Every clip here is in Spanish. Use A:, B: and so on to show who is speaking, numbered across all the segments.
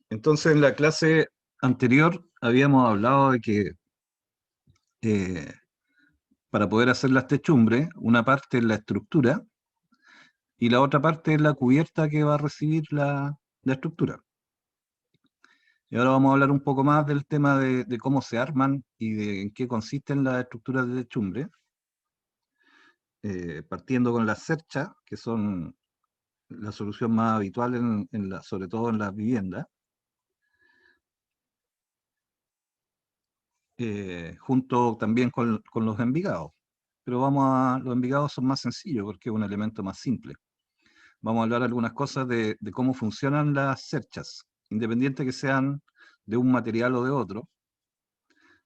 A: Entonces, en la clase anterior habíamos hablado de que eh, para poder hacer las techumbres, una parte es la estructura y la otra parte es la cubierta que va a recibir la estructura. Y ahora vamos a hablar un poco más del tema de cómo se arman y de en qué consisten las estructuras de techumbre, partiendo con las cerchas, que son la solución más habitual sobre todo en las viviendas, junto también con los envigados. Pero los envigados son más sencillos porque es un elemento más simple. Vamos a hablar algunas cosas de cómo funcionan las cerchas, independiente que sean de un material o de otro.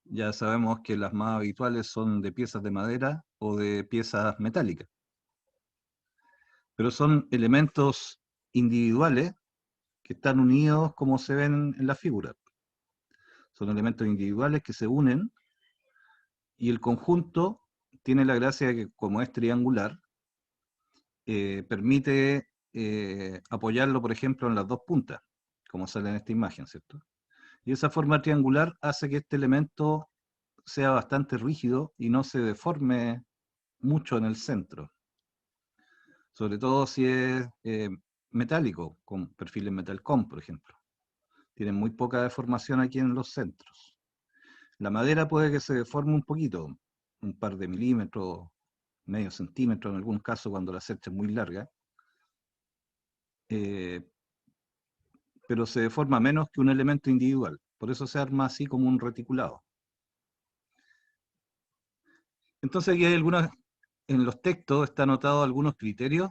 A: Ya sabemos que las más habituales son de piezas de madera o de piezas metálicas, pero son elementos individuales que están unidos como se ven en la figura. Son elementos individuales que se unen y el conjunto tiene la gracia de que como es triangular, permite apoyarlo, por ejemplo, en las dos puntas, como sale en esta imagen, ¿cierto? Y esa forma triangular hace que este elemento sea bastante rígido y no se deforme mucho en el centro, sobre todo si es metálico, con perfiles Metalcom, por ejemplo. Tienen muy poca deformación aquí en los centros. La madera puede que se deforme un poquito, un par de milímetros, medio centímetro en algún caso cuando la cercha es muy larga, eh, pero se deforma menos que un elemento individual. Por eso se arma así como un reticulado. Entonces aquí hay en los textos está anotado algunos criterios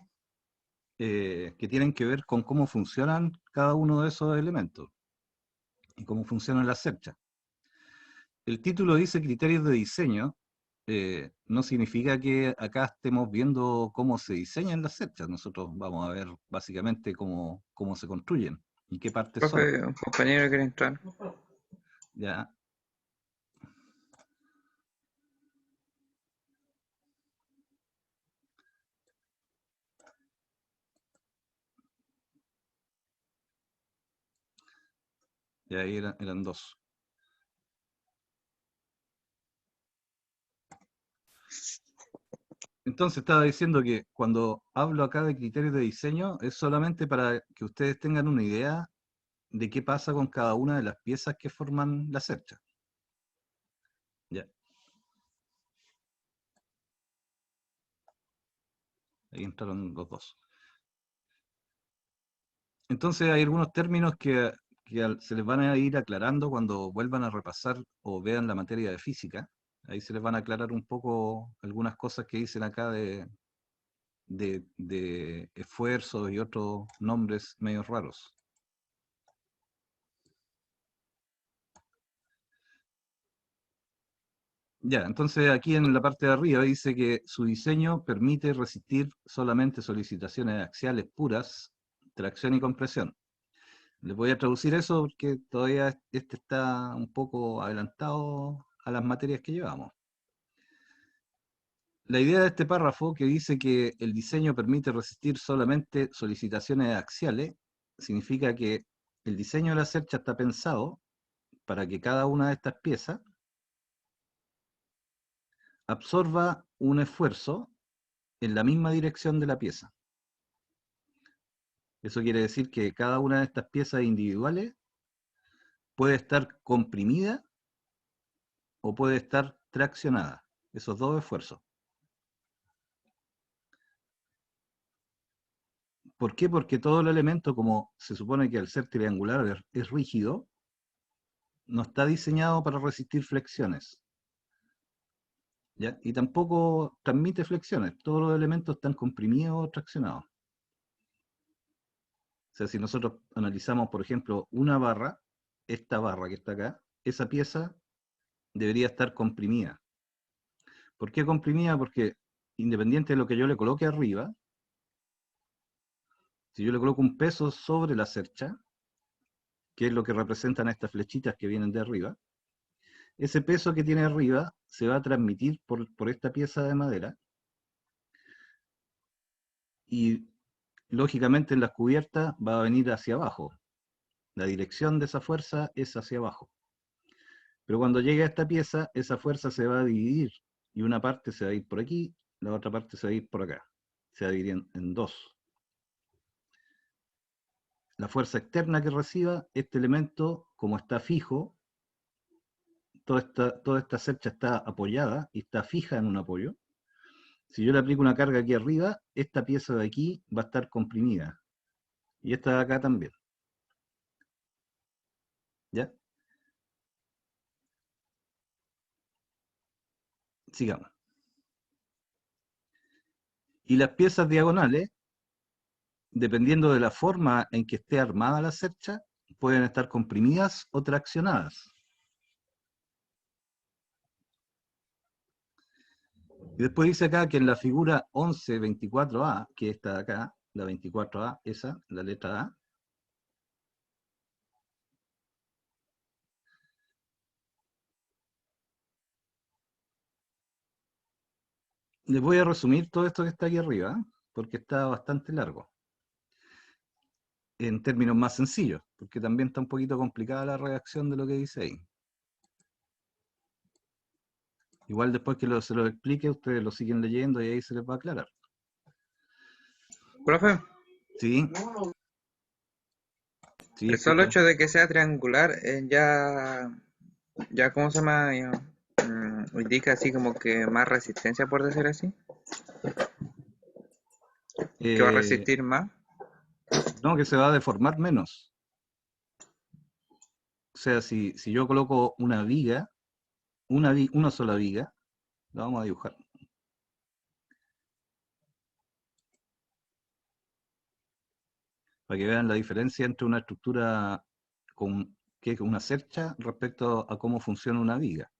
A: que tienen que ver con cómo funcionan cada uno de esos elementos y cómo funcionan las cerchas. El título dice criterios de diseño, no significa que acá estemos viendo cómo se diseñan las cerchas. Nosotros vamos a ver básicamente cómo se construyen y qué partes son.
B: Profe, un compañero quiere entrar.
A: ¿Ya? Y ahí eran dos. Entonces estaba diciendo que cuando hablo acá de criterios de diseño es solamente para que ustedes tengan una idea de qué pasa con cada una de las piezas que forman la cercha. Ya, ahí entraron los dos. Entonces hay algunos términos que se les van a ir aclarando cuando vuelvan a repasar o vean la materia de física. Ahí se les van a aclarar un poco algunas cosas que dicen acá de esfuerzos y otros nombres medio raros. Ya, entonces aquí en la parte de arriba dice que su diseño permite resistir solamente solicitaciones axiales puras, tracción y compresión. Les voy a traducir eso porque todavía este está un poco adelantado a las materias que llevamos. La idea de este párrafo que dice que el diseño permite resistir solamente solicitaciones axiales, significa que el diseño de la cercha está pensado para que cada una de estas piezas absorba un esfuerzo en la misma dirección de la pieza. Eso quiere decir que cada una de estas piezas individuales puede estar comprimida o puede estar traccionada. Esos dos esfuerzos. ¿Por qué? Porque todo el elemento, como se supone que al ser triangular es rígido, no está diseñado para resistir flexiones, ¿ya? Y tampoco transmite flexiones. Todos los elementos están comprimidos o traccionados. O sea, si nosotros analizamos, por ejemplo, una barra, esta barra que está acá, esa pieza debería estar comprimida. ¿Por qué comprimida? Porque independiente de lo que yo le coloque arriba, si yo le coloco un peso sobre la cercha, que es lo que representan estas flechitas que vienen de arriba, ese peso que tiene arriba se va a transmitir por esta pieza de madera y lógicamente en las cubiertas va a venir hacia abajo, La dirección de esa fuerza es hacia abajo. Pero cuando llegue a esta pieza, esa fuerza se va a dividir. Y una parte se va a ir por aquí, la otra parte se va a ir por acá. Se va a dividir en dos. La fuerza externa que reciba este elemento, como está fijo, toda esta cercha está apoyada y está fija en un apoyo. Si yo le aplico una carga aquí arriba, esta pieza de aquí va a estar comprimida. Y esta de acá también. ¿Ya? Sigamos. Y las piezas diagonales, dependiendo de la forma en que esté armada la cercha, pueden estar comprimidas o traccionadas. Y después dice acá que en la figura 1124A, que está acá, la 24A, esa, la letra A, les voy a resumir todo esto que está aquí arriba, porque está bastante largo, en términos más sencillos, porque también está un poquito complicada la redacción de lo que dice ahí. Igual después que se lo explique, ustedes lo siguen leyendo y ahí se les va a aclarar.
B: Profe,
A: Sí, sí,
B: el solo
A: escucho.
B: hecho de que sea triangular ya ¿cómo se llama? Indica así como que más resistencia, por decir así, que va a
A: Eh,
B: resistir más.
A: no, que se va a deformar menos. O sea, si yo coloco una viga, una sola viga, la vamos a dibujar. Para que vean la diferencia entre una estructura que es una cercha respecto a cómo funciona una viga.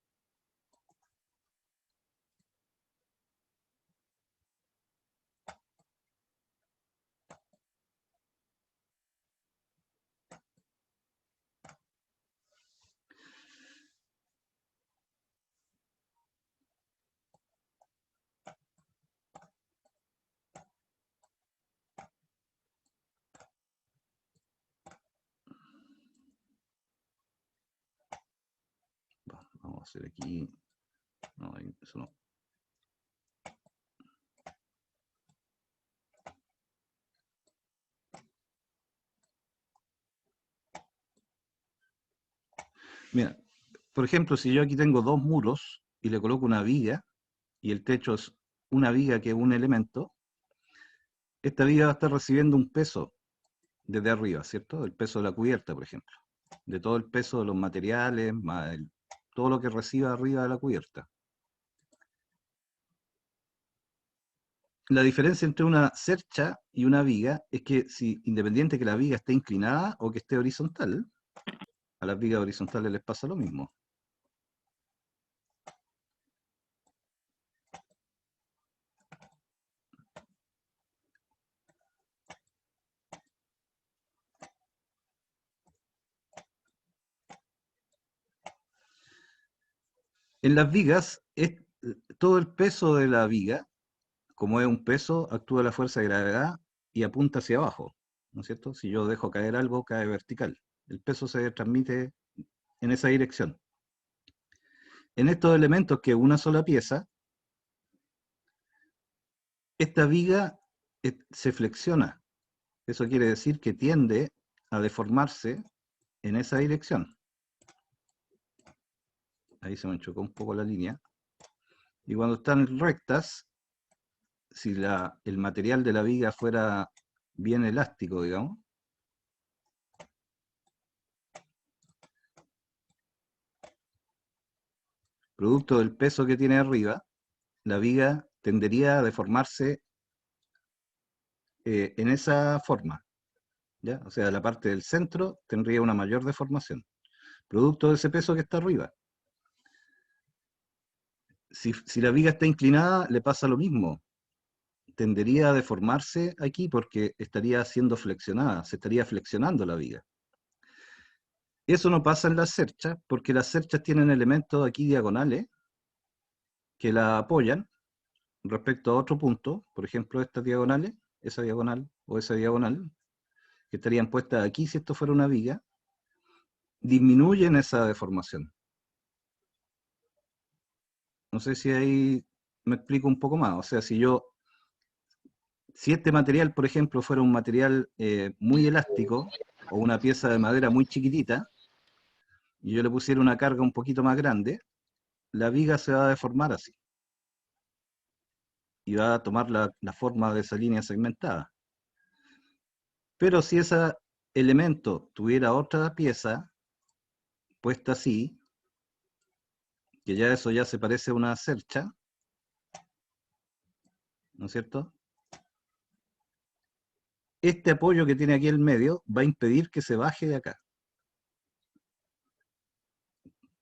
A: Vamos a hacer aquí. No, eso no. Mira, por ejemplo, si yo aquí tengo dos muros y le coloco una viga, y el techo es una viga que es un elemento, esta viga va a estar recibiendo un peso desde arriba, ¿cierto? El peso de la cubierta, por ejemplo. De todo el peso de los materiales, más todo lo que reciba arriba de la cubierta. La diferencia entre una cercha y una viga es que si, independiente que la viga esté inclinada o que esté horizontal, a las vigas horizontales les pasa lo mismo. En las vigas, todo el peso de la viga, como es un peso, actúa la fuerza de gravedad y apunta hacia abajo, ¿no es cierto? Si yo dejo caer algo, cae vertical. El peso se transmite en esa dirección. En estos elementos, que es una sola pieza, esta viga se flexiona. Eso quiere decir que tiende a deformarse en esa dirección. Ahí se me chocó un poco la línea. Y cuando están rectas, si el material de la viga fuera bien elástico, digamos, producto del peso que tiene arriba, la viga tendería a deformarse en esa forma, ¿ya? O sea, la parte del centro tendría una mayor deformación, producto de ese peso que está arriba. Si la viga está inclinada, le pasa lo mismo. Tendería a deformarse aquí porque estaría siendo flexionada, se estaría flexionando la viga. Eso no pasa en las cerchas, porque las cerchas tienen elementos aquí diagonales que la apoyan respecto a otro punto, por ejemplo, estas diagonales, esa diagonal o esa diagonal, que estarían puestas aquí si esto fuera una viga, disminuyen esa deformación. No sé si ahí me explico un poco más. O sea, si este material, por ejemplo, fuera un material muy elástico o una pieza de madera muy chiquitita, y yo le pusiera una carga un poquito más grande, la viga se va a deformar así y va a tomar la forma de esa línea segmentada. Pero si ese elemento tuviera otra pieza puesta así, que ya eso ya se parece a una cercha, ¿no es cierto? Este apoyo que tiene aquí el medio va a impedir que se baje de acá.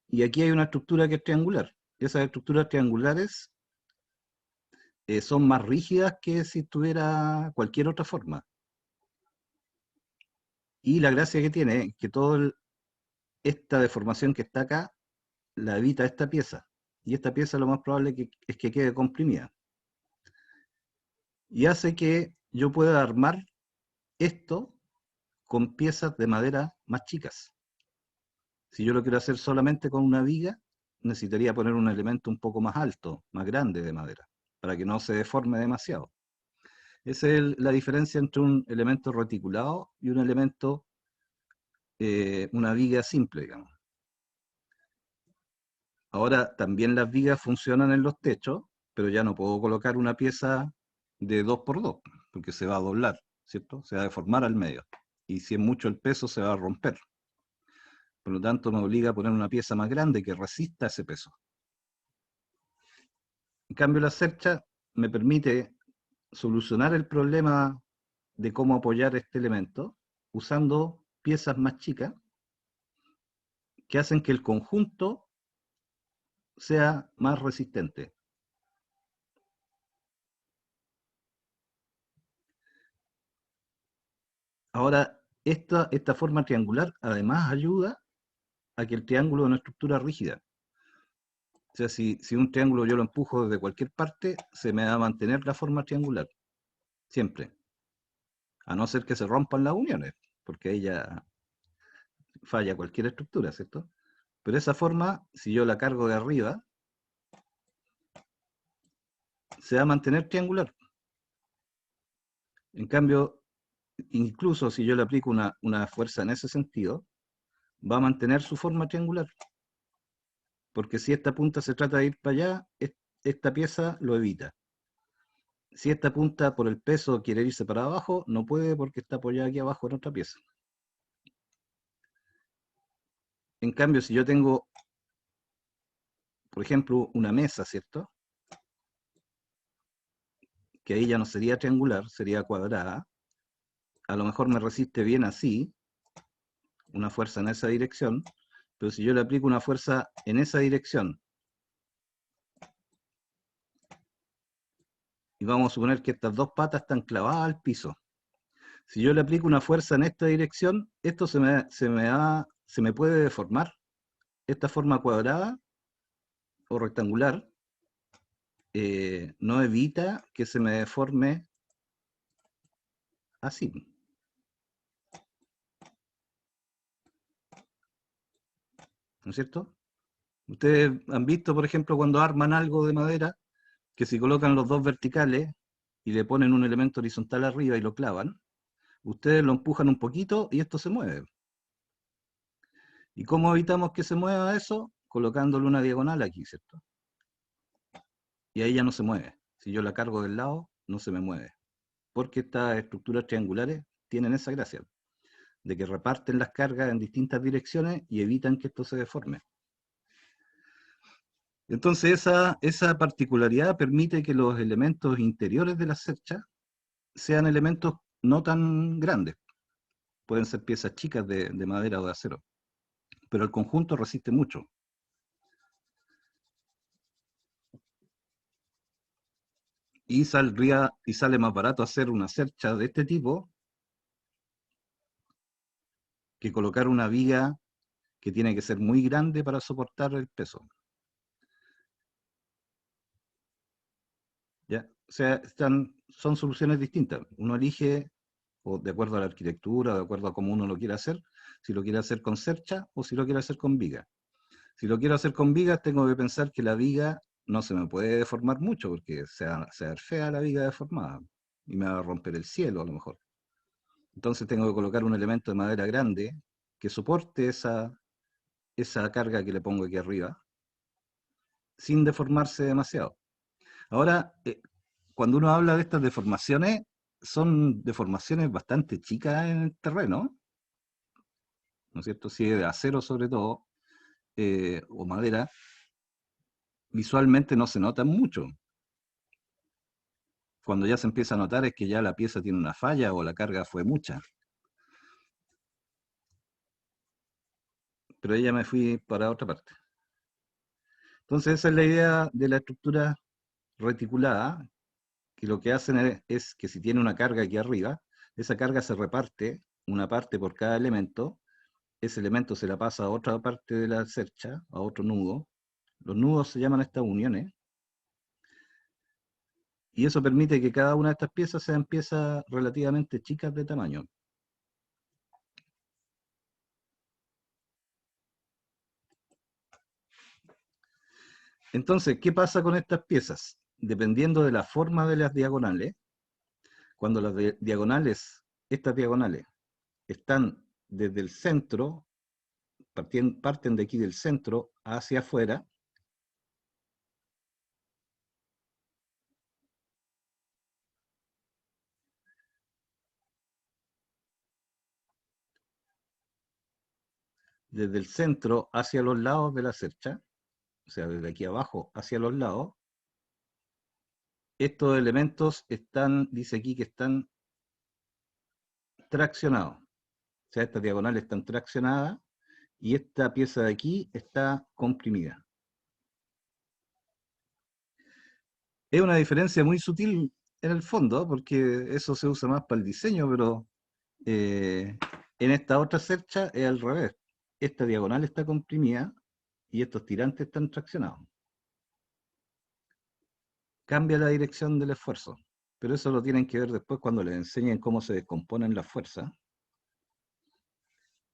A: Y aquí hay una estructura que es triangular. Esas estructuras triangulares son más rígidas que si tuviera cualquier otra forma. Y la gracia que tiene es que toda esta deformación que está acá la evita esta pieza. Y esta pieza lo más probable es que quede comprimida. Y hace que yo pueda armar esto con piezas de madera más chicas. Si yo lo quiero hacer solamente con una viga, necesitaría poner un elemento un poco más alto, más grande de madera, para que no se deforme demasiado. Esa es la diferencia entre un elemento reticulado y un elemento, una viga simple, digamos. Ahora, también las vigas funcionan en los techos, pero ya no puedo colocar una pieza de 2 por 2 porque se va a doblar, ¿cierto? Se va a deformar al medio. Y si es mucho el peso, se va a romper. Por lo tanto, me obliga a poner una pieza más grande que resista ese peso. En cambio, la cercha me permite solucionar el problema de cómo apoyar este elemento usando piezas más chicas que hacen que el conjunto sea más resistente. Ahora, esta forma triangular además ayuda a que el triángulo es una estructura rígida. O sea, si un triángulo yo lo empujo desde cualquier parte, se me va a mantener la forma triangular, siempre. A no ser que se rompan las uniones, porque ahí ya falla cualquier estructura, ¿cierto? Pero esa forma, si yo la cargo de arriba, se va a mantener triangular. En cambio, incluso si yo le aplico una fuerza en ese sentido, va a mantener su forma triangular. Porque si esta punta se trata de ir para allá, esta pieza lo evita. Si esta punta por el peso quiere irse para abajo, no puede porque está apoyada aquí abajo en otra pieza. En cambio, si yo tengo, por ejemplo, una mesa, ¿cierto? Que ahí ya no sería triangular, sería cuadrada. A lo mejor me resiste bien así, una fuerza en esa dirección, pero si yo le aplico una fuerza en esa dirección, y vamos a suponer que estas dos patas están clavadas al piso, si yo le aplico una fuerza en esta dirección, esto se me puede deformar. Esta forma cuadrada o rectangular no evita que se me deforme así. ¿No es cierto? Ustedes han visto, por ejemplo, cuando arman algo de madera, que si colocan los dos verticales y le ponen un elemento horizontal arriba y lo clavan, ustedes lo empujan un poquito y esto se mueve. ¿Y cómo evitamos que se mueva eso? Colocándole una diagonal aquí, ¿cierto? Y ahí ya no se mueve. Si yo la cargo del lado, no se me mueve. Porque estas estructuras triangulares tienen esa gracia, de que reparten las cargas en distintas direcciones y evitan que esto se deforme. Entonces esa particularidad permite que los elementos interiores de la cercha sean elementos no tan grandes. Pueden ser piezas chicas de madera o de acero, pero el conjunto resiste mucho. Y sale más barato hacer una cercha de este tipo que colocar una viga que tiene que ser muy grande para soportar el peso. ¿Ya? O sea, son soluciones distintas. Uno elige, o de acuerdo a la arquitectura, de acuerdo a cómo uno lo quiere hacer, si lo quiero hacer con cercha o si lo quiero hacer con viga. Si lo quiero hacer con vigas, tengo que pensar que la viga no se me puede deformar mucho, porque se va a ver fea la viga deformada, y me va a romper el cielo a lo mejor. Entonces tengo que colocar un elemento de madera grande que soporte esa carga que le pongo aquí arriba, sin deformarse demasiado. Ahora, cuando uno habla de estas deformaciones, son deformaciones bastante chicas en el terreno, ¿no es cierto? Si es de acero sobre todo, o madera, visualmente no se notan mucho. Cuando ya se empieza a notar es que ya la pieza tiene una falla o la carga fue mucha. Pero ahí ya me fui para otra parte. Entonces esa es la idea de la estructura reticulada, que lo que hacen es que si tiene una carga aquí arriba, esa carga se reparte, una parte por cada elemento, ese elemento se la pasa a otra parte de la cercha, a otro nudo. Los nudos se llaman estas uniones, y eso permite que cada una de estas piezas sean piezas relativamente chicas de tamaño. Entonces, ¿qué pasa con estas piezas? Dependiendo de la forma de las diagonales, cuando las diagonales, estas diagonales, están desde el centro, parten de aquí del centro hacia afuera, desde el centro hacia los lados de la cercha, o sea, desde aquí abajo hacia los lados, estos elementos están, dice aquí que están traccionados. O sea, estas diagonales están traccionadas y esta pieza de aquí está comprimida. Es una diferencia muy sutil en el fondo, porque eso se usa más para el diseño, pero en esta otra cercha es al revés. Esta diagonal está comprimida y estos tirantes están traccionados. Cambia la dirección del esfuerzo, pero eso lo tienen que ver después cuando les enseñen cómo se descomponen las fuerzas.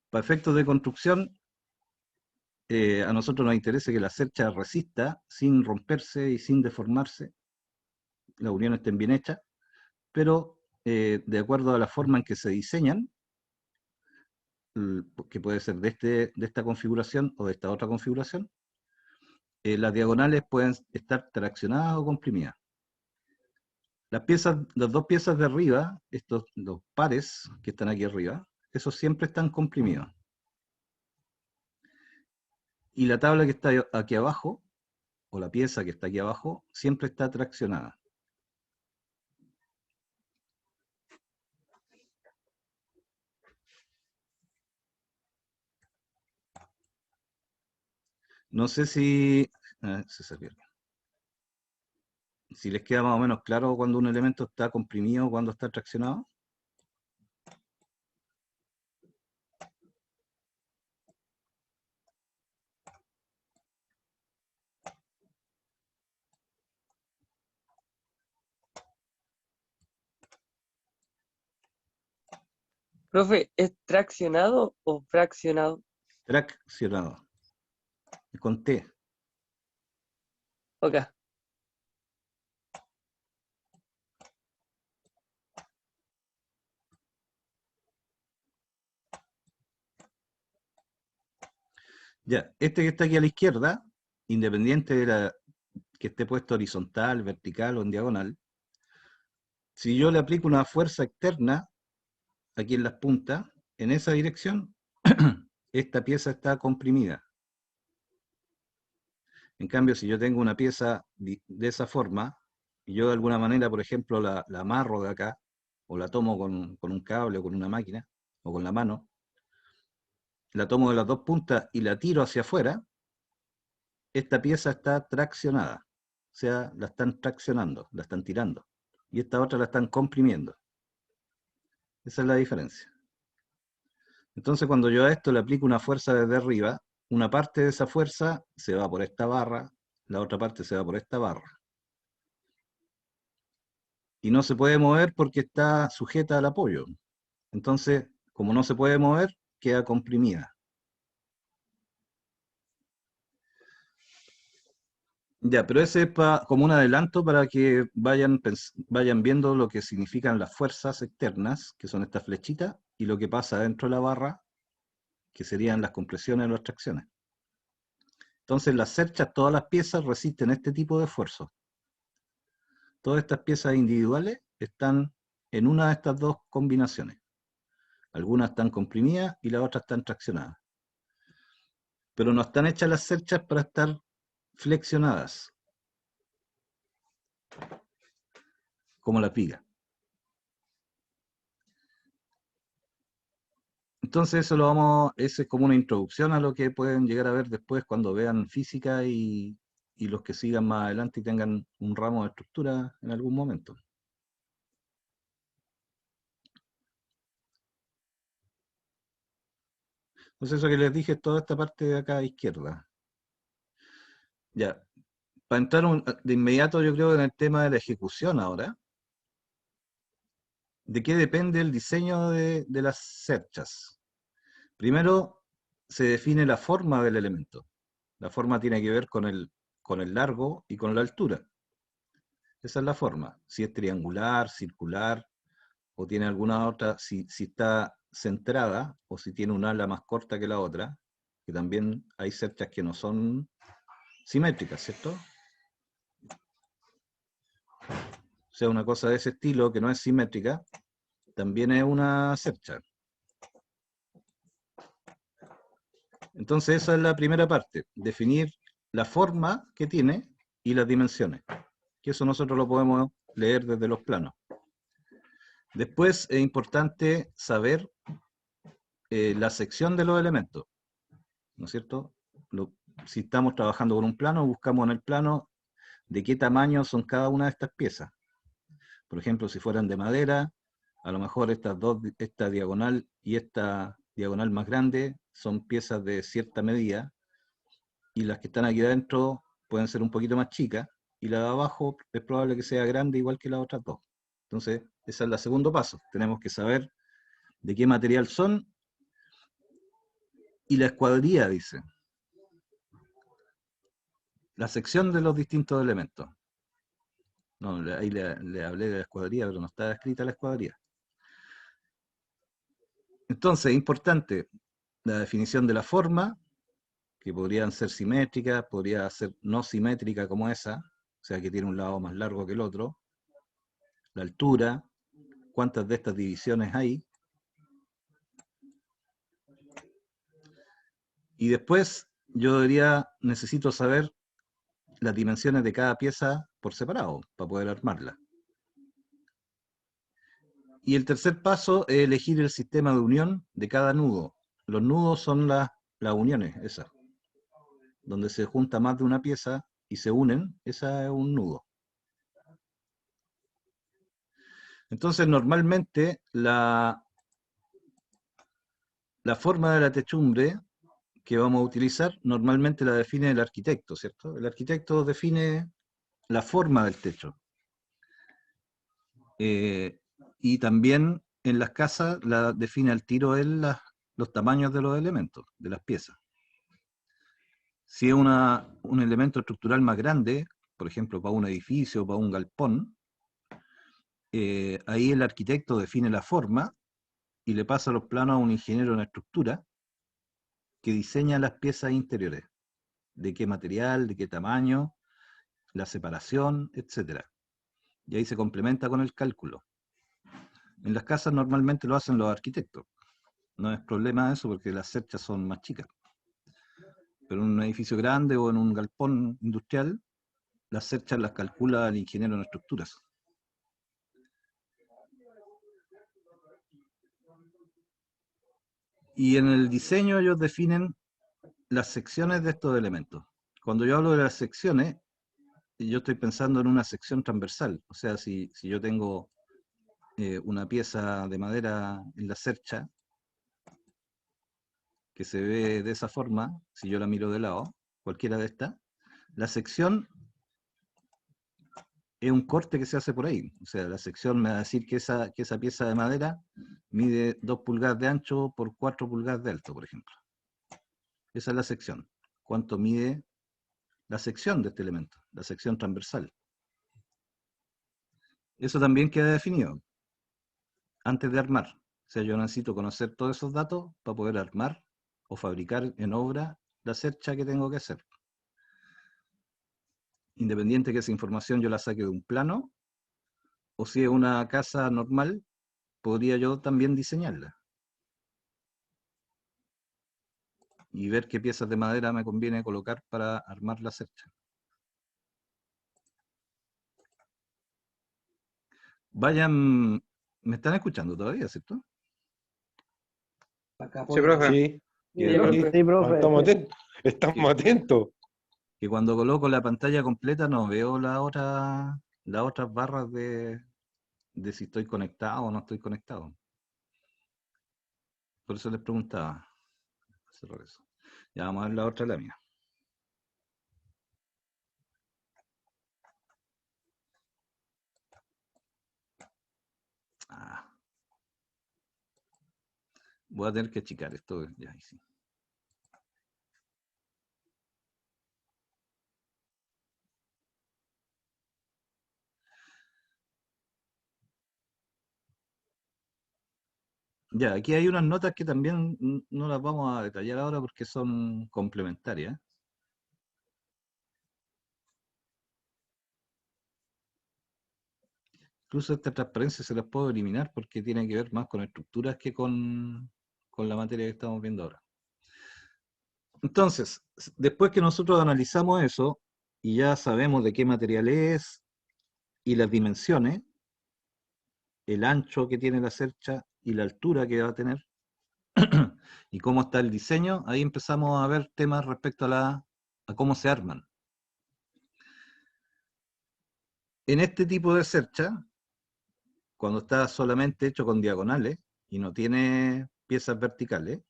A: Para efectos de construcción, a nosotros nos interesa que la cercha resista sin romperse y sin deformarse, las uniones estén bien hechas, pero de acuerdo a la forma en que se diseñan, que puede ser de esta configuración o de esta otra configuración, las diagonales pueden estar traccionadas o comprimidas. Las dos piezas de arriba, los pares que están aquí arriba, esos siempre están comprimidos. Y la tabla que está aquí abajo, o la pieza que está aquí abajo, siempre está traccionada. No sé si se salió. Si les queda más o menos claro cuando un elemento está comprimido o cuando está traccionado.
C: Profe, ¿es traccionado o fraccionado?
A: Traccionado. Con T.
C: Ok.
A: Ya, este que está aquí a la izquierda, independiente de que esté puesto horizontal, vertical o en diagonal, si yo le aplico una fuerza externa aquí en las puntas, en esa dirección, esta pieza está comprimida. En cambio, si yo tengo una pieza de esa forma, y yo de alguna manera, por ejemplo, la amarro de acá, o la tomo con un cable o con una máquina, o con la mano, la tomo de las dos puntas y la tiro hacia afuera, esta pieza está traccionada. O sea, la están traccionando, la están tirando. Y esta otra la están comprimiendo. Esa es la diferencia. Entonces, cuando yo a esto le aplico una fuerza desde arriba, una parte de esa fuerza se va por esta barra, la otra parte se va por esta barra. Y no se puede mover porque está sujeta al apoyo. Entonces, como no se puede mover, queda comprimida. Ya, pero ese es como un adelanto para que vayan viendo lo que significan las fuerzas externas, que son estas flechitas, y lo que pasa dentro de la barra, que serían las compresiones o las tracciones. Entonces las cerchas, todas las piezas resisten este tipo de esfuerzo. Todas estas piezas individuales están en una de estas dos combinaciones. Algunas están comprimidas y las otras están traccionadas. Pero no están hechas las cerchas para estar flexionadas, como la piga. Entonces eso es como una introducción a lo que pueden llegar a ver después cuando vean física y los que sigan más adelante y tengan un ramo de estructura en algún momento. Entonces eso que les dije es toda esta parte de acá a izquierda. Ya, para entrar de inmediato yo creo en el tema de la ejecución ahora. ¿De qué depende el diseño de las cerchas? Primero se define la forma del elemento. La forma tiene que ver con el largo y con la altura. Esa es la forma. Si es triangular, circular, o tiene alguna otra, si está centrada, o si tiene un ala más corta que la otra, que también hay cerchas que no son simétricas, ¿cierto? O sea, una cosa de ese estilo que no es simétrica, también es una cercha. Entonces esa es la primera parte, definir la forma que tiene y las dimensiones, que eso nosotros lo podemos leer desde los planos. Después es importante saber la sección de los elementos, ¿no es cierto? Si estamos trabajando con un plano, buscamos en el plano de qué tamaño son cada una de estas piezas. Por ejemplo, si fueran de madera, a lo mejor esta diagonal y esta diagonal más grande son piezas de cierta medida, y las que están aquí adentro pueden ser un poquito más chicas, y la de abajo es probable que sea grande igual que las otras dos. Entonces, ese es el segundo paso. Tenemos que saber de qué material son, y la escuadría, dice. La sección de los distintos elementos. No, ahí le hablé de la escuadría, pero no está escrita la escuadría. Entonces, importante, la definición de la forma, que podrían ser simétricas, podría ser no simétrica como esa, o sea que tiene un lado más largo que el otro. La altura, cuántas de estas divisiones hay. Y después yo necesito saber las dimensiones de cada pieza por separado, para poder armarla. Y el tercer paso es elegir el sistema de unión de cada nudo. Los nudos son las uniones, esas, donde se junta más de una pieza y se unen, esa es un nudo. Entonces, normalmente, la forma de la techumbre que vamos a utilizar, normalmente la define el arquitecto, ¿cierto? El arquitecto define la forma del techo. Y también en las casas la define al tiro él los tamaños de los elementos, de las piezas. Si es un elemento estructural más grande, por ejemplo, para un edificio o para un galpón, ahí el arquitecto define la forma y le pasa los planos a un ingeniero en estructura que diseña las piezas interiores, de qué material, de qué tamaño, la separación, etc. Y ahí se complementa con el cálculo. En las casas normalmente lo hacen los arquitectos. No es problema eso porque las cerchas son más chicas. Pero en un edificio grande o en un galpón industrial, las cerchas las calcula el ingeniero en estructuras. Y en el diseño ellos definen las secciones de estos elementos. Cuando yo hablo de las secciones, yo estoy pensando en una sección transversal. O sea, si yo tengo una pieza de madera en la cercha, que se ve de esa forma, si yo la miro de lado, cualquiera de estas, la sección es un corte que se hace por ahí. O sea, la sección me va a decir que esa pieza de madera mide 2 pulgadas de ancho por 4 pulgadas de alto, por ejemplo. Esa es la sección. ¿Cuánto mide la sección de este elemento? La sección transversal. Eso también queda definido antes de armar. O sea, yo necesito conocer todos esos datos para poder armar o fabricar en obra la cercha que tengo que hacer. Independiente que esa información yo la saque de un plano, o si es una casa normal, podría yo también diseñarla. Y ver qué piezas de madera me conviene colocar para armar la cercha. Vayan, ¿me están escuchando todavía, cierto?
B: Sí, profe.
D: Sí,
C: Sí,
A: Que,
C: profe.
D: sí, estamos atentos. Estamos atentos.
A: que cuando coloco la pantalla completa no veo las otras barras de si estoy conectado o no estoy conectado. Por eso les preguntaba. Cerrar eso. Ya vamos a ver la otra lámina. Ah. Voy a tener que achicar esto. Ya, ahí sí. Ya, aquí hay unas notas que también no las vamos a detallar ahora porque son complementarias. Incluso esta transparencia se las puedo eliminar porque tiene que ver más con estructuras que con la materia que estamos viendo ahora. Entonces, después que nosotros analizamos eso y ya sabemos de qué material es y las dimensiones, el ancho que tiene la cercha y la altura que va a tener, y cómo está el diseño, ahí empezamos a ver temas respecto a cómo se arman. En este tipo de cercha, cuando está solamente hecho con diagonales y no tiene piezas verticales,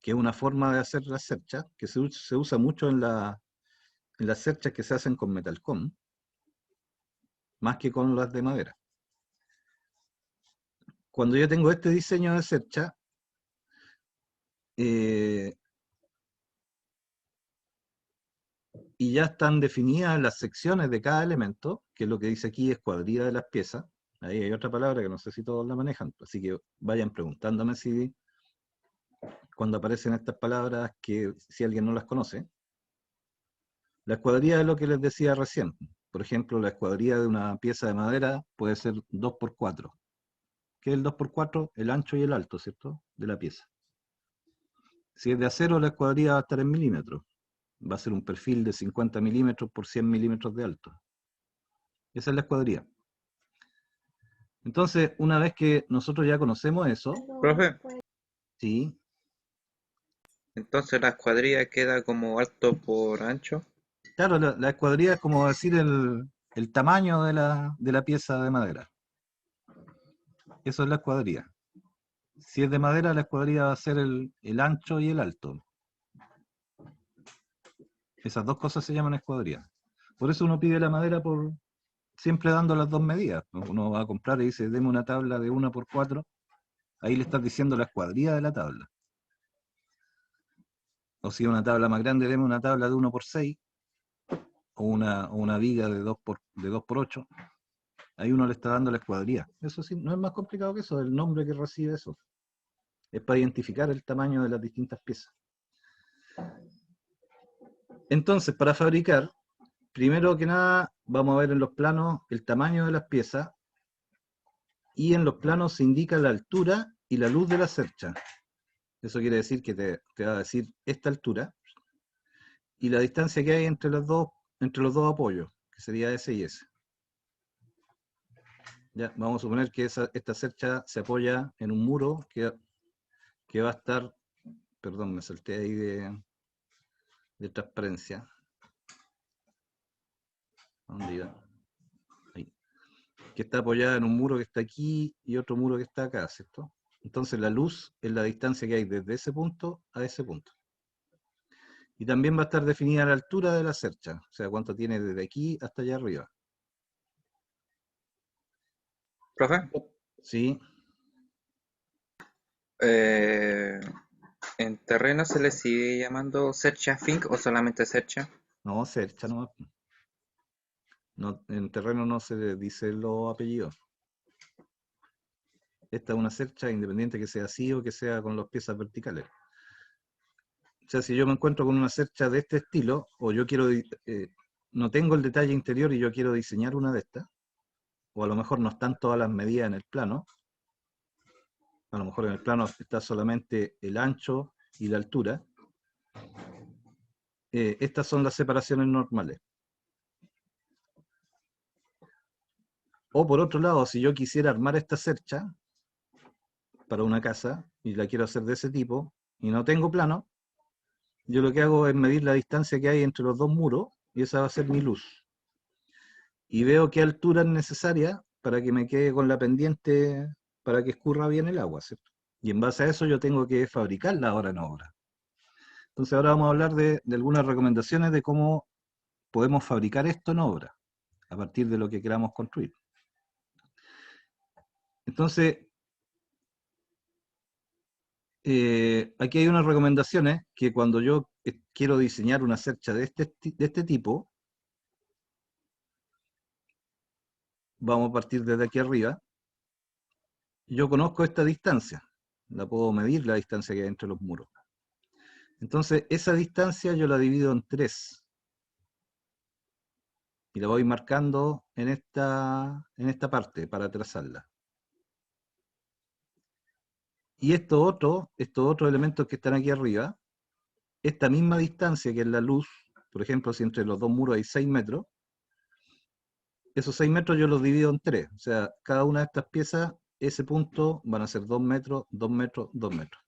A: que es una forma de hacer la cercha, que se usa mucho en las cerchas que se hacen con metalcom, más que con las de madera. Cuando yo tengo este diseño de cercha, y ya están definidas las secciones de cada elemento, que es lo que dice aquí, escuadrilla de las piezas. Ahí hay otra palabra que no sé si todos la manejan, así que vayan preguntándome si cuando aparecen estas palabras, que si alguien no las conoce. La escuadrilla es lo que les decía recién. Por ejemplo, la escuadrilla de una pieza de madera puede ser 2×4. ¿Qué es el 2×4? El ancho y el alto, ¿cierto? De la pieza. Si es de acero, la escuadrilla va a estar en milímetros. Va a ser un perfil de 50 milímetros por 100 milímetros de alto. Esa es la escuadrilla. Entonces, una vez que nosotros ya conocemos eso,
B: Profe,
A: sí,
B: entonces la escuadrilla queda como alto por ancho.
A: claro, la escuadrilla es como decir el tamaño de la pieza de madera. Eso es la escuadrilla. Si es de madera, la escuadrilla va a ser el ancho y el alto. Esas dos cosas se llaman escuadrilla. Por eso uno pide la madera siempre dando las dos medidas. Uno va a comprar y dice, deme una tabla de 1×4. Ahí le estás diciendo la escuadrilla de la tabla. O si una tabla más grande, deme una tabla de 1×6. O una viga de 2×8. Ahí uno le está dando la escuadrilla. Eso sí, no es más complicado que eso, el nombre que recibe eso. Es para identificar el tamaño de las distintas piezas. Entonces, para fabricar, primero que nada, vamos a ver en los planos el tamaño de las piezas, y en los planos se indica la altura y la luz de la cercha. Eso quiere decir que te va a decir esta altura, y la distancia que hay entre los dos apoyos, que sería S y S. Ya, vamos a suponer que esta cercha se apoya en un muro que va a estar, perdón, me salté ahí de transparencia. ¿Dónde iba? Ahí. Que está apoyada en un muro que está aquí y otro muro que está acá, ¿cierto? Entonces la luz es la distancia que hay desde ese punto a ese punto. Y también va a estar definida la altura de la cercha, o sea, cuánto tiene desde aquí hasta allá arriba.
B: Profe,
A: ¿Sí?
B: eh, ¿en terreno se le sigue llamando cercha finca o solamente cercha?
A: No, cercha no. No, en terreno no se le dice los apellidos. Esta es una cercha independiente que sea así o que sea con las piezas verticales. O sea, si yo me encuentro con una cercha de este estilo, o yo quiero, no tengo el detalle interior y yo quiero diseñar una de estas, o a lo mejor no están todas las medidas en el plano, a lo mejor en el plano está solamente el ancho y la altura, estas son las separaciones normales. O por otro lado, si yo quisiera armar esta cercha para una casa y la quiero hacer de ese tipo y no tengo plano, yo lo que hago es medir la distancia que hay entre los dos muros y esa va a ser mi luz. Y veo qué altura es necesaria para que me quede con la pendiente para que escurra bien el agua, ¿cierto? Y en base a eso yo tengo que fabricarla ahora en obra. Entonces ahora vamos a hablar de algunas recomendaciones de cómo podemos fabricar esto en obra, a partir de lo que queramos construir. Entonces, aquí hay unas recomendaciones que cuando yo quiero diseñar una cercha de este tipo, vamos a partir desde aquí arriba, yo conozco esta distancia, la puedo medir la distancia que hay entre los muros. Entonces, esa distancia yo la divido en 3 y la voy marcando en esta parte para trazarla. Y estos otros elementos que están aquí arriba, esta misma distancia que es la luz, por ejemplo, si entre los dos muros hay 6 metros, esos 6 metros yo los divido en 3. O sea, cada una de estas piezas, ese punto van a ser 2 metros, 2 metros, 2 metros.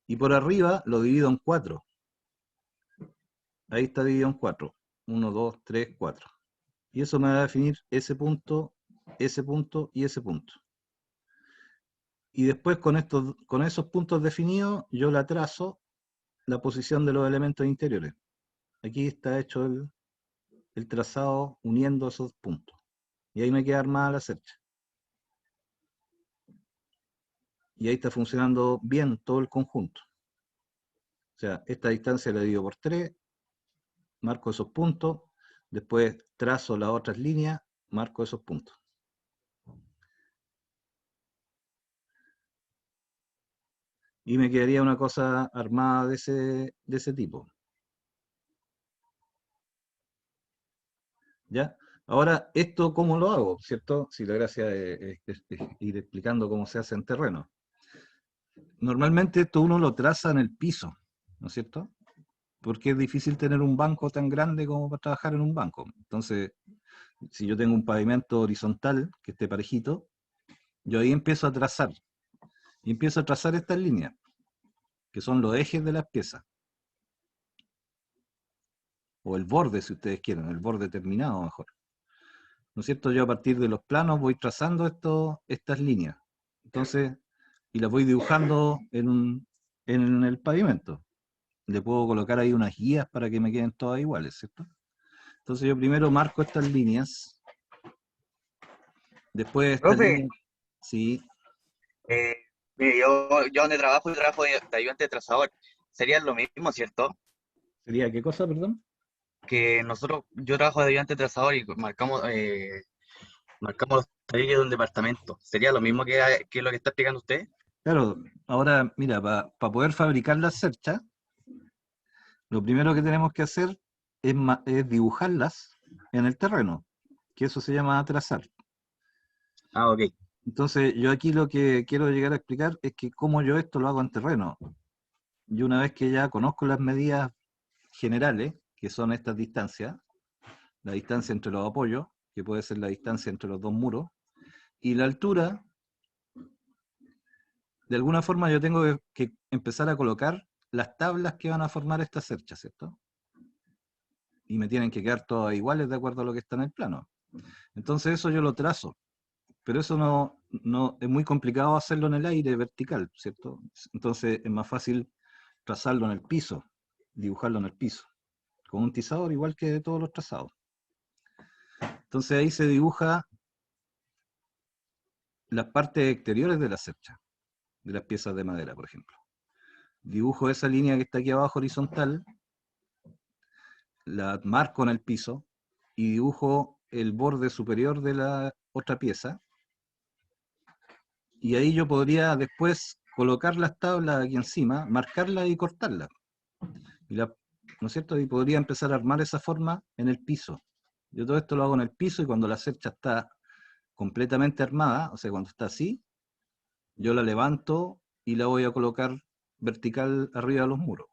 A: Y por arriba lo divido en 4. Ahí está dividido en 4. 1, 2, 3, 4. Y eso me va a definir ese punto y ese punto. Y después con esos puntos definidos, yo la trazo la posición de los elementos interiores. Aquí está hecho el trazado uniendo esos puntos. Y ahí me queda armada la cercha. Y ahí está funcionando bien todo el conjunto. O sea, esta distancia la divido por 3, marco esos puntos, después trazo las otras líneas, marco esos puntos. Y me quedaría una cosa armada de ese tipo. ¿Ya? Ahora, ¿esto cómo lo hago? ¿Cierto? Si la gracia es ir explicando cómo se hace en terreno. Normalmente esto uno lo traza en el piso, ¿no es cierto? Porque es difícil tener un banco tan grande como para trabajar en un banco. Entonces, si yo tengo un pavimento horizontal que esté parejito, yo ahí empiezo a trazar. Y empiezo a trazar estas líneas, que son los ejes de las piezas. O el borde, si ustedes quieren, el borde terminado mejor. ¿No es cierto? Yo a partir de los planos voy trazando estas líneas. Entonces, y las voy dibujando en el pavimento. Le puedo colocar ahí unas guías para que me queden todas iguales, ¿cierto? Entonces yo primero marco estas líneas, después de estas
E: Profe,
A: líneas, sí,
E: eh, mire, yo donde trabajo, yo trabajo de ayudante de trazador. Sería lo mismo, ¿cierto?
A: ¿sería qué cosa, perdón?
E: Que nosotros, yo trabajo de ayudante de trazador y marcamos los tabiques de un departamento. ¿Sería lo mismo que lo que está explicando usted?
A: Claro, ahora, mira, para poder fabricar las cerchas, lo primero que tenemos que hacer es dibujarlas en el terreno, que eso se llama trazar.
E: Ah, ok.
A: Entonces, yo aquí lo que quiero llegar a explicar es que cómo yo esto lo hago en terreno. Y una vez que ya conozco las medidas generales, que son estas distancias, la distancia entre los apoyos, que puede ser la distancia entre los dos muros, y la altura, de alguna forma yo tengo que empezar a colocar las tablas que van a formar esta cercha, ¿cierto? Y me tienen que quedar todas iguales de acuerdo a lo que está en el plano. Entonces eso yo lo trazo, pero eso no es muy complicado hacerlo en el aire vertical, ¿cierto? Entonces es más fácil trazarlo en el piso. dibujarlo en el piso, con un tizador igual que todos los trazados. Entonces ahí se dibuja las partes exteriores de la cercha, de las piezas de madera, por ejemplo. Dibujo esa línea que está aquí abajo horizontal, la marco en el piso y dibujo el borde superior de la otra pieza. Y ahí yo podría después colocar las tablas aquí encima, marcarlas y cortarlas. Y ¿no es cierto? Y podría empezar a armar esa forma en el piso. Yo todo esto lo hago en el piso y cuando la cercha está completamente armada, o sea, cuando está así, yo la levanto y la voy a colocar vertical arriba de los muros,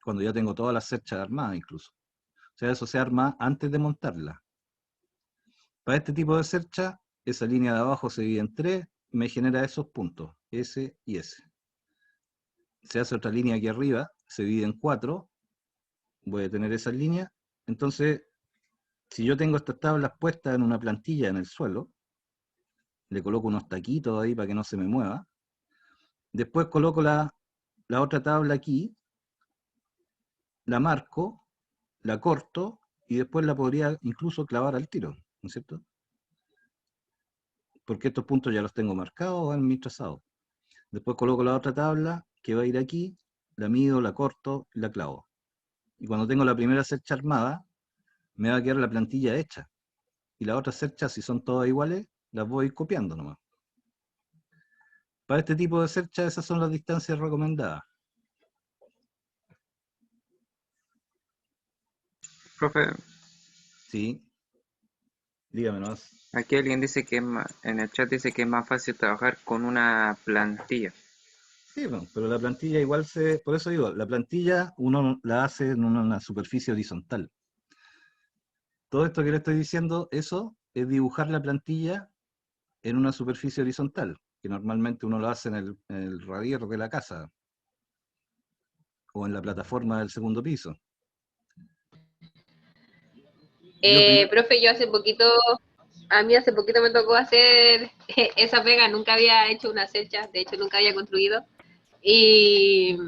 A: cuando ya tengo todas las cerchas armadas incluso. O sea, eso se arma antes de montarla. Para este tipo de cercha, esa línea de abajo se divide en 3, me genera esos puntos, S y S. Se hace otra línea aquí arriba, se divide en 4, voy a tener esas líneas. Entonces, si yo tengo estas tablas puestas en una plantilla en el suelo, le coloco unos taquitos ahí para que no se me mueva. Después coloco la otra tabla aquí, la marco, la corto, y después la podría incluso clavar al tiro, ¿no es cierto? Porque estos puntos ya los tengo marcados en mi trazado. Después coloco la otra tabla que va a ir aquí, la mido, la corto, la clavo. Y cuando tengo la primera cercha armada, me va a quedar la plantilla hecha. Y las otras cerchas, si son todas iguales, las voy copiando nomás. Para este tipo de cercha, esas son las distancias recomendadas.
B: Profe,
A: Sí, dígame nomás.
B: aquí alguien dice que en el chat dice que es más fácil trabajar con una plantilla.
A: Sí, bueno, pero la plantilla igual por eso digo, la plantilla uno la hace en una superficie horizontal. Todo esto que le estoy diciendo, eso es dibujar la plantilla en una superficie horizontal, que normalmente uno lo hace en el radier de la casa o en la plataforma del segundo piso.
F: Profe, a mí hace poquito me tocó hacer esa pega, nunca había hecho una cercha, de hecho nunca había construido. Y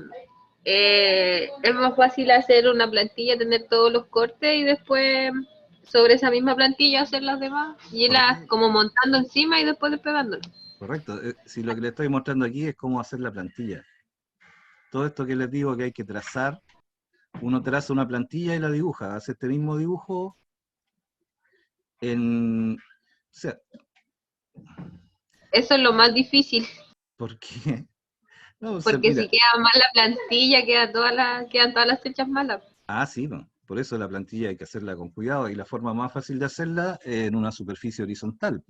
F: es más fácil hacer una plantilla, tener todos los cortes y después sobre esa misma plantilla hacer las demás y irlas como montando encima y después despegándolas.
A: Correcto. Si lo que le estoy mostrando aquí es cómo hacer la plantilla. Todo esto que les digo que hay que trazar, uno traza una plantilla y la dibuja, hace este mismo dibujo o sea,
F: Eso es lo más difícil,
A: ¿por qué? No,
F: porque
A: mira,
F: si queda mal la plantilla, quedan todas las fechas malas.
A: sí, no. Por eso la plantilla hay que hacerla con cuidado y la forma más fácil de hacerla es en una superficie horizontal.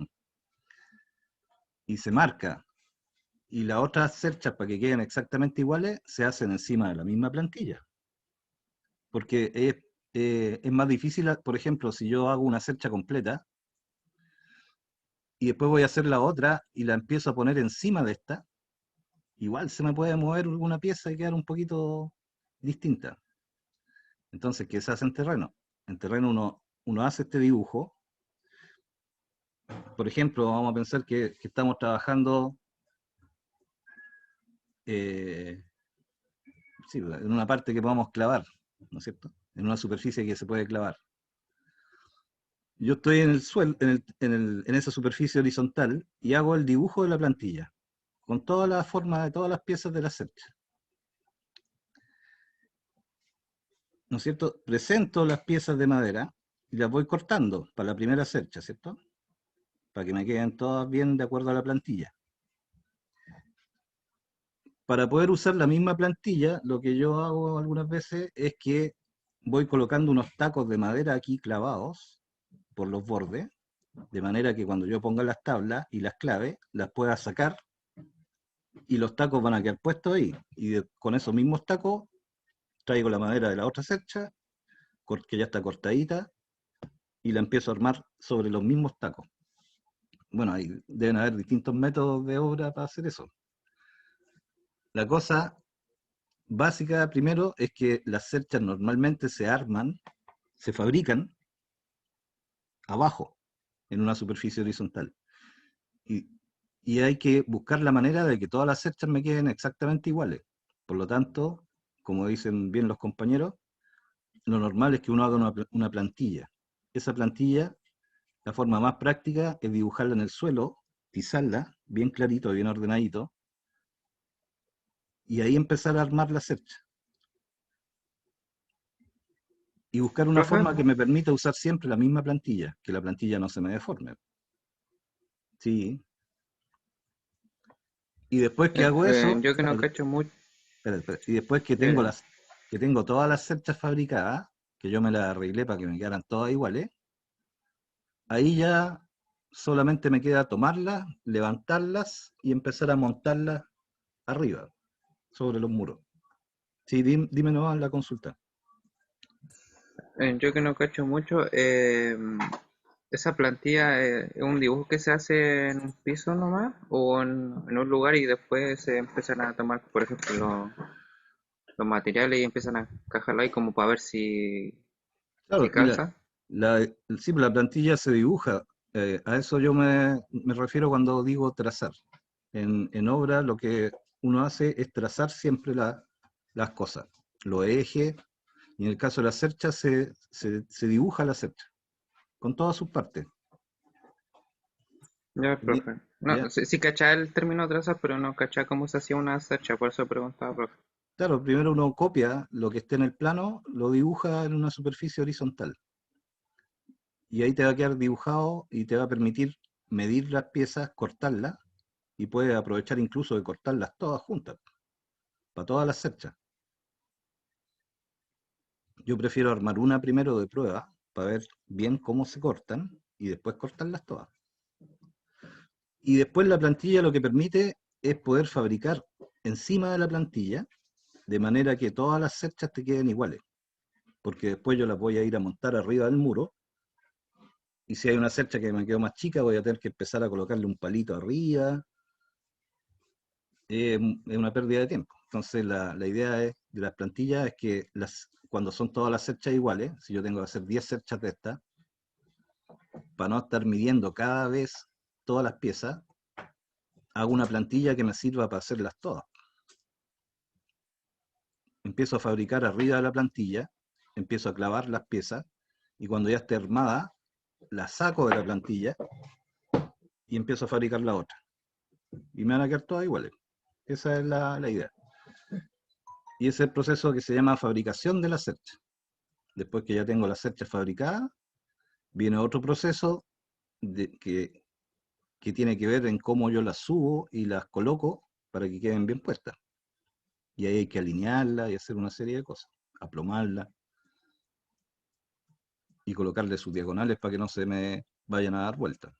A: Y se marca. Y las otras cerchas, para que queden exactamente iguales, se hacen encima de la misma plantilla. Porque es más difícil, por ejemplo, si yo hago una cercha completa y después voy a hacer la otra y la empiezo a poner encima de esta, igual se me puede mover una pieza y quedar un poquito distinta. Entonces, ¿qué se hace en terreno? En terreno uno hace este dibujo. Por ejemplo, vamos a pensar que estamos trabajando sí, en una parte que podamos clavar, ¿no es cierto? En una superficie que se puede clavar. Yo estoy en el suelo, en esa superficie horizontal y hago el dibujo de la plantilla, con toda la forma de todas las piezas de la cercha. ¿No es cierto? Presento las piezas de madera y las voy cortando para la primera cercha, ¿cierto? Para que me queden todas bien de acuerdo a la plantilla. Para poder usar la misma plantilla, lo que yo hago algunas veces es que voy colocando unos tacos de madera aquí clavados por los bordes, de manera que cuando yo ponga las tablas y las claves, las pueda sacar y los tacos van a quedar puestos ahí. Y con esos mismos tacos traigo la madera de la otra cercha, que ya está cortadita, y la empiezo a armar sobre los mismos tacos. Bueno, ahí deben haber distintos métodos de obra para hacer eso. La cosa básica primero es que las cerchas normalmente se arman, se fabrican abajo, en una superficie horizontal. Y hay que buscar la manera de que todas las cerchas me queden exactamente iguales. Por lo tanto, como dicen bien los compañeros, lo normal es que uno haga una plantilla. Esa plantilla, la forma más práctica es dibujarla en el suelo, tizarla, bien clarito, bien ordenadito, y ahí empezar a armar la cercha. Y buscar una
B: Profe,
A: forma que me permita usar siempre la misma plantilla, que la plantilla no se me deforme. Sí. Y después que hago eso,
B: yo que no cacho mucho.
A: y después que
B: eh,
A: tengo todas las cerchas fabricadas, que yo me las arreglé para que me quedaran todas iguales, ahí ya solamente me queda tomarlas, levantarlas y empezar a montarlas arriba, sobre los muros. Sí, dime nomás la consulta.
B: yo que no cacho mucho, esa plantilla es un dibujo que se hace en un piso nomás o en un lugar y después se empiezan a tomar, por ejemplo, los materiales y empiezan a encajarlo ahí como para ver si
A: Claro,
B: calza.
A: sí, la plantilla se dibuja. A eso yo me refiero cuando digo trazar. En obra lo que uno hace es trazar siempre las cosas, los ejes, y en el caso de la cercha se dibuja la cercha, con todas sus partes.
B: Ya,
A: Di-
B: profe. No,
A: ¿Ya?
B: sí cachaba el término trazar, pero no cachaba cómo se hacía una cercha, por eso preguntaba, profe.
A: Claro, primero uno copia lo que esté en el plano, lo dibuja en una superficie horizontal. Y ahí te va a quedar dibujado y te va a permitir medir las piezas, cortarlas, y puedes aprovechar incluso de cortarlas todas juntas, para todas las cerchas. Yo prefiero armar una primero de prueba, para ver bien cómo se cortan, y después cortarlas todas. Y después la plantilla lo que permite es poder fabricar encima de la plantilla, de manera que todas las cerchas te queden iguales, porque después yo las voy a ir a montar arriba del muro, y si hay una cercha que me quedó más chica, voy a tener que empezar a colocarle un palito arriba. Es una pérdida de tiempo. Entonces la idea de las plantillas es que cuando son todas las cerchas iguales, si yo tengo que hacer 10 cerchas de estas, para no estar midiendo cada vez todas las piezas, hago una plantilla que me sirva para hacerlas todas. Empiezo a fabricar arriba de la plantilla, empiezo a clavar las piezas, y cuando ya esté armada, la saco de la plantilla y empiezo a fabricar la otra. Y me van a quedar todas iguales. Esa es la idea. Y ese es el proceso que se llama fabricación de la cercha. Después que ya tengo la cercha fabricada, viene otro proceso que tiene que ver en cómo yo las subo y las coloco para que queden bien puestas. Y ahí hay que alinearlas y hacer una serie de cosas, aplomarlas y colocarle sus diagonales para que no se me vayan a dar vueltas.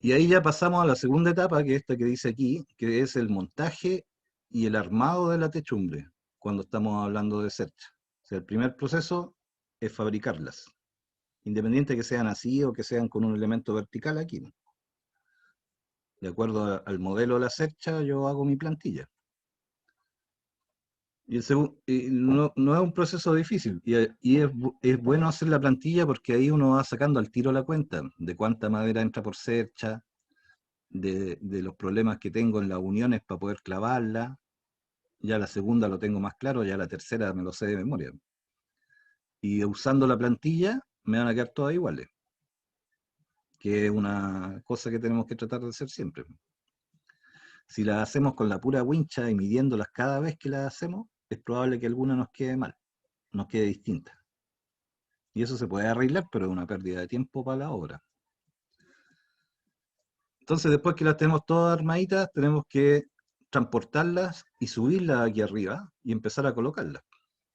A: Y ahí ya pasamos a la segunda etapa, que es esta que dice aquí, que es el montaje y el armado de la techumbre, cuando estamos hablando de cercha. O sea, el primer proceso es fabricarlas, independiente que sean así o que sean con un elemento vertical aquí. De acuerdo al modelo de la cercha, yo hago mi plantilla. Y no es un proceso difícil, es bueno hacer la plantilla porque ahí uno va sacando al tiro la cuenta de cuánta madera entra por cercha, de los problemas que tengo en las uniones para poder clavarla. Ya la segunda lo tengo más claro, ya la tercera me lo sé de memoria. Y usando la plantilla me van a quedar todas iguales, que es una cosa que tenemos que tratar de hacer siempre. Si las hacemos con la pura wincha y midiéndolas cada vez que las hacemos, es probable que alguna nos quede mal, nos quede distinta. Y eso se puede arreglar, pero es una pérdida de tiempo para la obra. Entonces, después que las tenemos todas armaditas, tenemos que transportarlas y subirlas aquí arriba y empezar a colocarlas.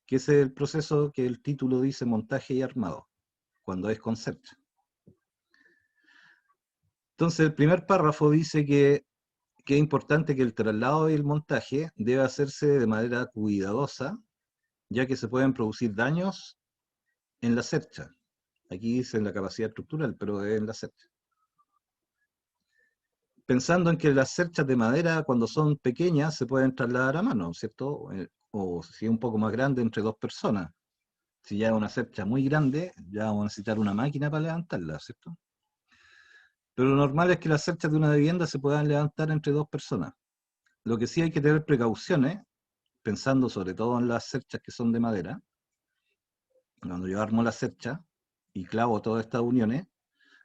A: Que ese es el proceso que el título dice montaje y armado, cuando es con cercha. Entonces, el primer párrafo dice que es importante que el traslado y el montaje debe hacerse de manera cuidadosa, ya que se pueden producir daños en la cercha. Aquí dice en la capacidad estructural, pero es en la cercha. Pensando en que las cerchas de madera, cuando son pequeñas, se pueden trasladar a mano, ¿cierto? O si es un poco más grande, entre dos personas. Si ya es una cercha muy grande, ya vamos a necesitar una máquina para levantarla, ¿cierto? Pero lo normal es que las cerchas de una vivienda se puedan levantar entre dos personas. Lo que sí hay que tener precauciones, pensando sobre todo en las cerchas que son de madera. Cuando yo armo la cercha y clavo todas estas uniones,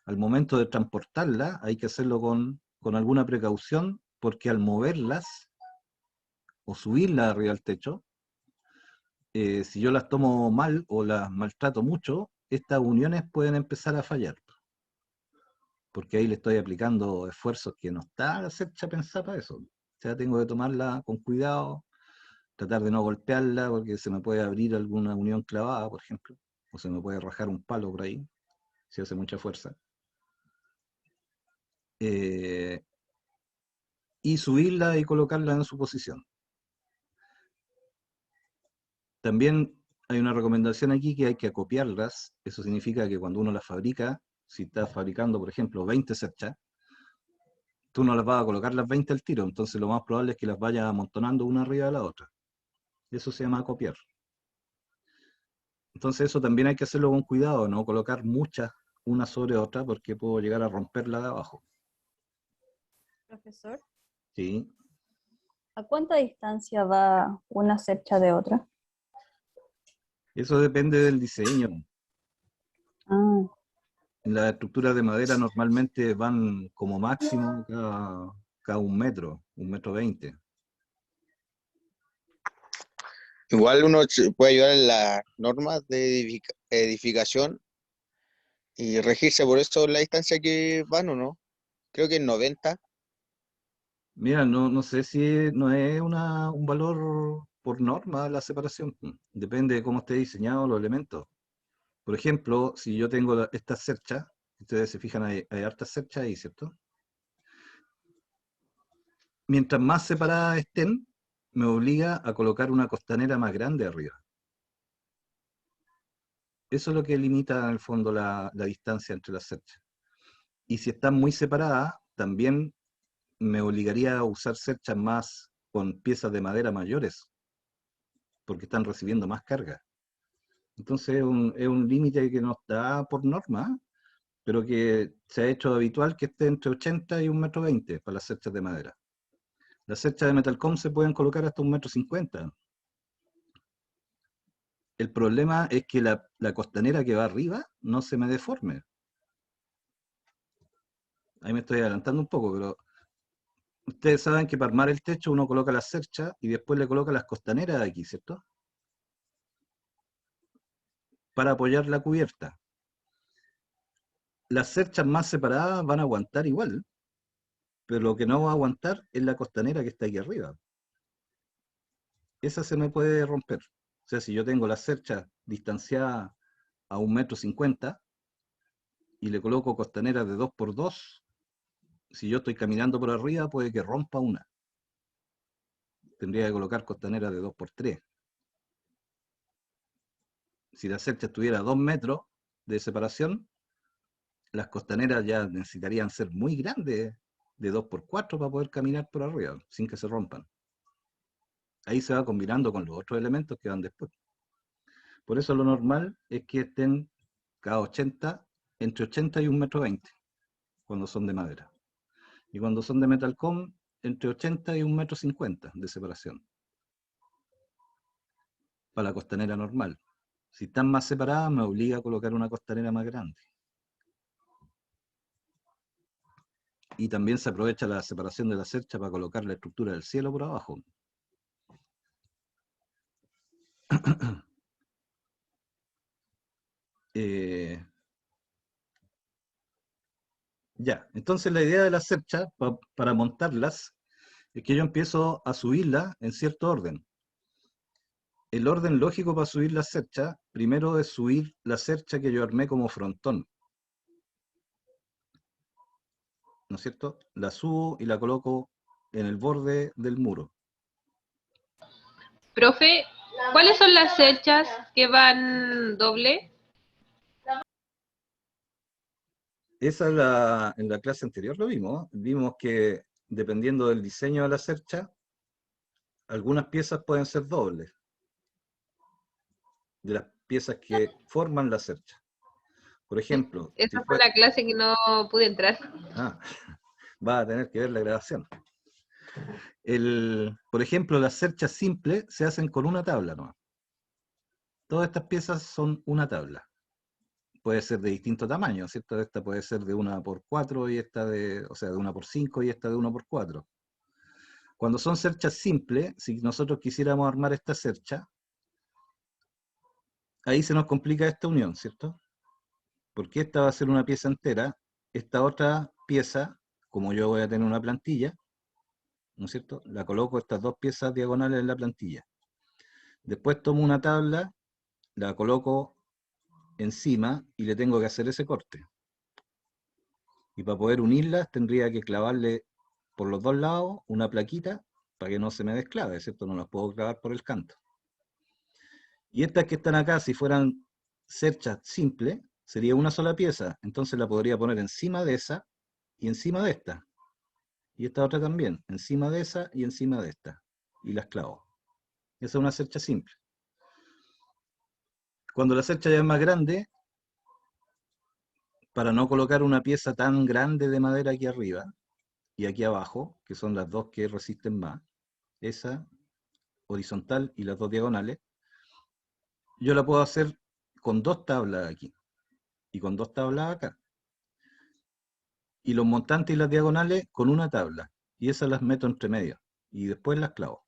A: al momento de transportarla hay que hacerlo con alguna precaución, porque al moverlas o subirlas arriba del techo, si yo las tomo mal o las maltrato mucho, estas uniones pueden empezar a fallar, porque ahí le estoy aplicando esfuerzos que no está la cercha pensada para eso. O sea, tengo que tomarla con cuidado, tratar de no golpearla, porque se me puede abrir alguna unión clavada, por ejemplo, o se me puede rajar un palo por ahí, si hace mucha fuerza. Eh, y subirla y colocarla en su posición. También hay una recomendación aquí que hay que acopiarlas. Eso significa que cuando uno las fabrica, si estás fabricando, por ejemplo, 20 cerchas, tú no las vas a colocar las 20 al tiro, entonces lo más probable es que las vayas amontonando una arriba de la otra. Eso se llama acopiar. Entonces eso también hay que hacerlo con cuidado, no colocar muchas una sobre otra, porque puedo llegar a romperla de abajo.
G: Profesor,
A: ¿Sí?
G: ¿a cuánta distancia va una cercha de otra?
A: Eso depende del diseño.
G: Ah,
A: En las estructuras de madera normalmente van como máximo cada 1 metro 20.
H: Igual uno puede ayudar en las normas de edificación y regirse por eso la distancia que van o no. Creo que es 90.
A: Mira, no sé si no es un valor por norma la separación. Depende de cómo esté diseñado los elementos. Por ejemplo, si yo tengo estas cerchas, ustedes se fijan, hay hartas cerchas ahí, ¿cierto? Mientras más separadas estén, me obliga a colocar una costanera más grande arriba. Eso es lo que limita en el fondo la distancia entre las cerchas. Y si están muy separadas, también me obligaría a usar cerchas más con piezas de madera mayores, porque están recibiendo más carga. Entonces es un límite que no está por norma, pero que se ha hecho habitual que esté entre 80 y 1,20 m para las cerchas de madera. Las cerchas de Metalcom se pueden colocar hasta 1,50 m. El problema es que la costanera que va arriba no se me deforme. Ahí me estoy adelantando un poco, pero ustedes saben que para armar el techo uno coloca las cerchas y después le coloca las costaneras aquí, ¿cierto? Para apoyar la cubierta. Las cerchas más separadas van a aguantar igual, pero lo que no va a aguantar es la costanera que está aquí arriba. Esa se me puede romper. O sea, si yo tengo las cerchas distanciadas a 1,50 m y le coloco costaneras de 2x2, si yo estoy caminando por arriba puede que rompa una. Tendría que colocar costaneras de 2x3. Si la cercha estuviera a 2 metros de separación, las costaneras ya necesitarían ser muy grandes, de 2x4, para poder caminar por arriba, sin que se rompan. Ahí se va combinando con los otros elementos que van después. Por eso lo normal es que estén cada 80, entre 80 y 1,20 m, cuando son de madera. Y cuando son de Metalcom, entre 80 y 1,50 m de separación. Para la costanera normal. Si están más separadas, me obliga a colocar una costanera más grande. Y también se aprovecha la separación de la cercha para colocar la estructura del cielo por abajo. Ya, entonces la idea de la cercha, para montarlas, es que yo empiezo a subirla en cierto orden. El orden lógico para subir la cercha, primero es subir la cercha que yo armé como frontón. ¿No es cierto? La subo y la coloco en el borde del muro.
F: Profe, ¿cuáles son las cerchas que van doble?
A: Esa en la clase anterior lo vimos. Vimos que dependiendo del diseño de la cercha, algunas piezas pueden ser dobles, de las piezas que forman la cercha. Por ejemplo, si
F: Esa fue
A: fue-
F: la clase que no pude entrar.
A: Ah, va a tener que ver la grabación. Por ejemplo, las cerchas simples se hacen con una tabla, ¿no? Todas estas piezas son una tabla. Puede ser de distinto tamaño, ¿cierto? Esta puede ser de 1x4 y esta de 1x5 y esta de 1x4. Cuando son cerchas simples, si nosotros quisiéramos armar esta cercha, ahí se nos complica esta unión, ¿cierto? Porque esta va a ser una pieza entera, esta otra pieza, como yo voy a tener una plantilla, ¿no es cierto? La coloco estas dos piezas diagonales en la plantilla. Después tomo una tabla, la coloco encima y le tengo que hacer ese corte. Y para poder unirlas tendría que clavarle por los dos lados una plaquita para que no se me desclave, ¿cierto? No las puedo clavar por el canto. Y estas que están acá, si fueran cerchas simples, sería una sola pieza. Entonces la podría poner encima de esa y encima de esta. Y esta otra también, encima de esa y encima de esta. Y las clavo. Esa es una cercha simple. Cuando la cercha ya es más grande, para no colocar una pieza tan grande de madera aquí arriba y aquí abajo, que son las dos que resisten más, esa horizontal y las dos diagonales, yo la puedo hacer con dos tablas aquí y con dos tablas acá. Y los montantes y las diagonales con una tabla. Y esas las meto entre medio. Y después las clavo.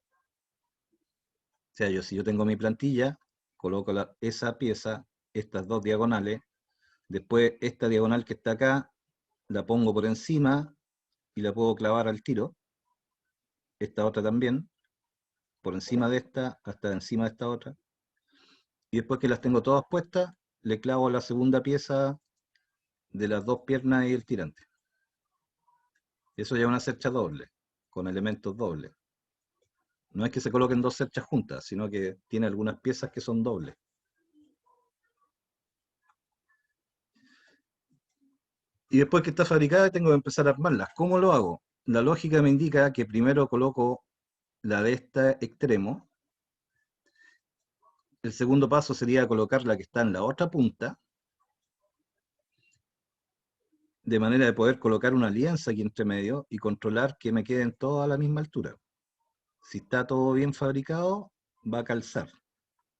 A: O sea, si yo tengo mi plantilla, coloco esa pieza, estas dos diagonales, después esta diagonal que está acá, la pongo por encima y la puedo clavar al tiro. Esta otra también, por encima de esta, hasta encima de esta otra. Y después que las tengo todas puestas, le clavo la segunda pieza de las dos piernas y el tirante. Eso ya es una cercha doble, con elementos dobles. No es que se coloquen dos cerchas juntas, sino que tiene algunas piezas que son dobles. Y después que está fabricada, tengo que empezar a armarlas. ¿Cómo lo hago? La lógica me indica que primero coloco la de este extremo. El segundo paso sería colocar la que está en la otra punta, de manera de poder colocar una alianza aquí entre medio y controlar que me queden todas a la misma altura. Si está todo bien fabricado, va a calzar.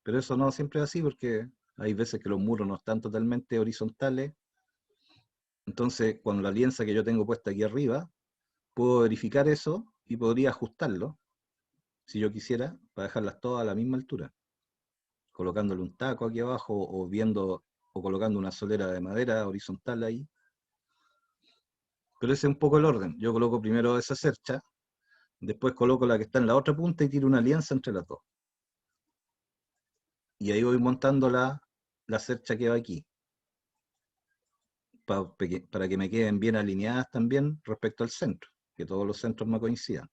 A: Pero eso no siempre es así porque hay veces que los muros no están totalmente horizontales. Entonces, cuando la alianza que yo tengo puesta aquí arriba, puedo verificar eso y podría ajustarlo, si yo quisiera, para dejarlas todas a la misma altura. Colocándole un taco aquí abajo o colocando una solera de madera horizontal ahí. Pero ese es un poco el orden. Yo coloco primero esa cercha, después coloco la que está en la otra punta y tiro una alianza entre las dos. Y ahí voy montando la cercha que va aquí, para que me queden bien alineadas también respecto al centro, que todos los centros me coincidan.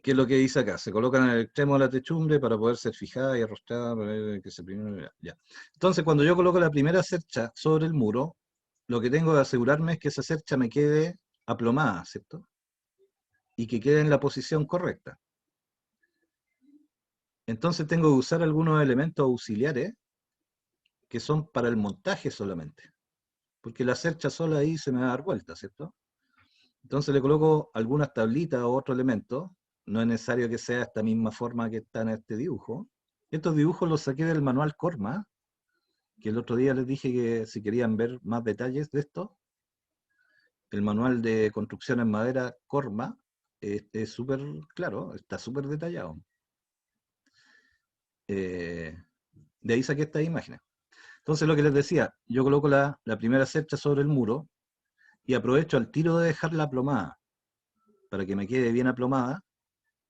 A: ¿Qué es lo que dice acá? Se colocan en el extremo de la techumbre para poder ser fijada y arrostrada, ya. Entonces, cuando yo coloco la primera cercha sobre el muro, lo que tengo que asegurarme es que esa cercha me quede aplomada, ¿cierto? Y que quede en la posición correcta. Entonces tengo que usar algunos elementos auxiliares que son para el montaje solamente. Porque la cercha sola ahí se me va a dar vuelta, ¿cierto? Entonces le coloco algunas tablitas o otro elemento. No es necesario que sea esta misma forma que está en este dibujo. Estos dibujos los saqué del manual Corma, que el otro día les dije que si querían ver más detalles de esto, el manual de construcción en madera Corma es súper claro, está súper detallado. De ahí saqué estas imágenes. Entonces lo que les decía, yo coloco la primera cercha sobre el muro y aprovecho al tiro de dejarla aplomada. Para que me quede bien aplomada,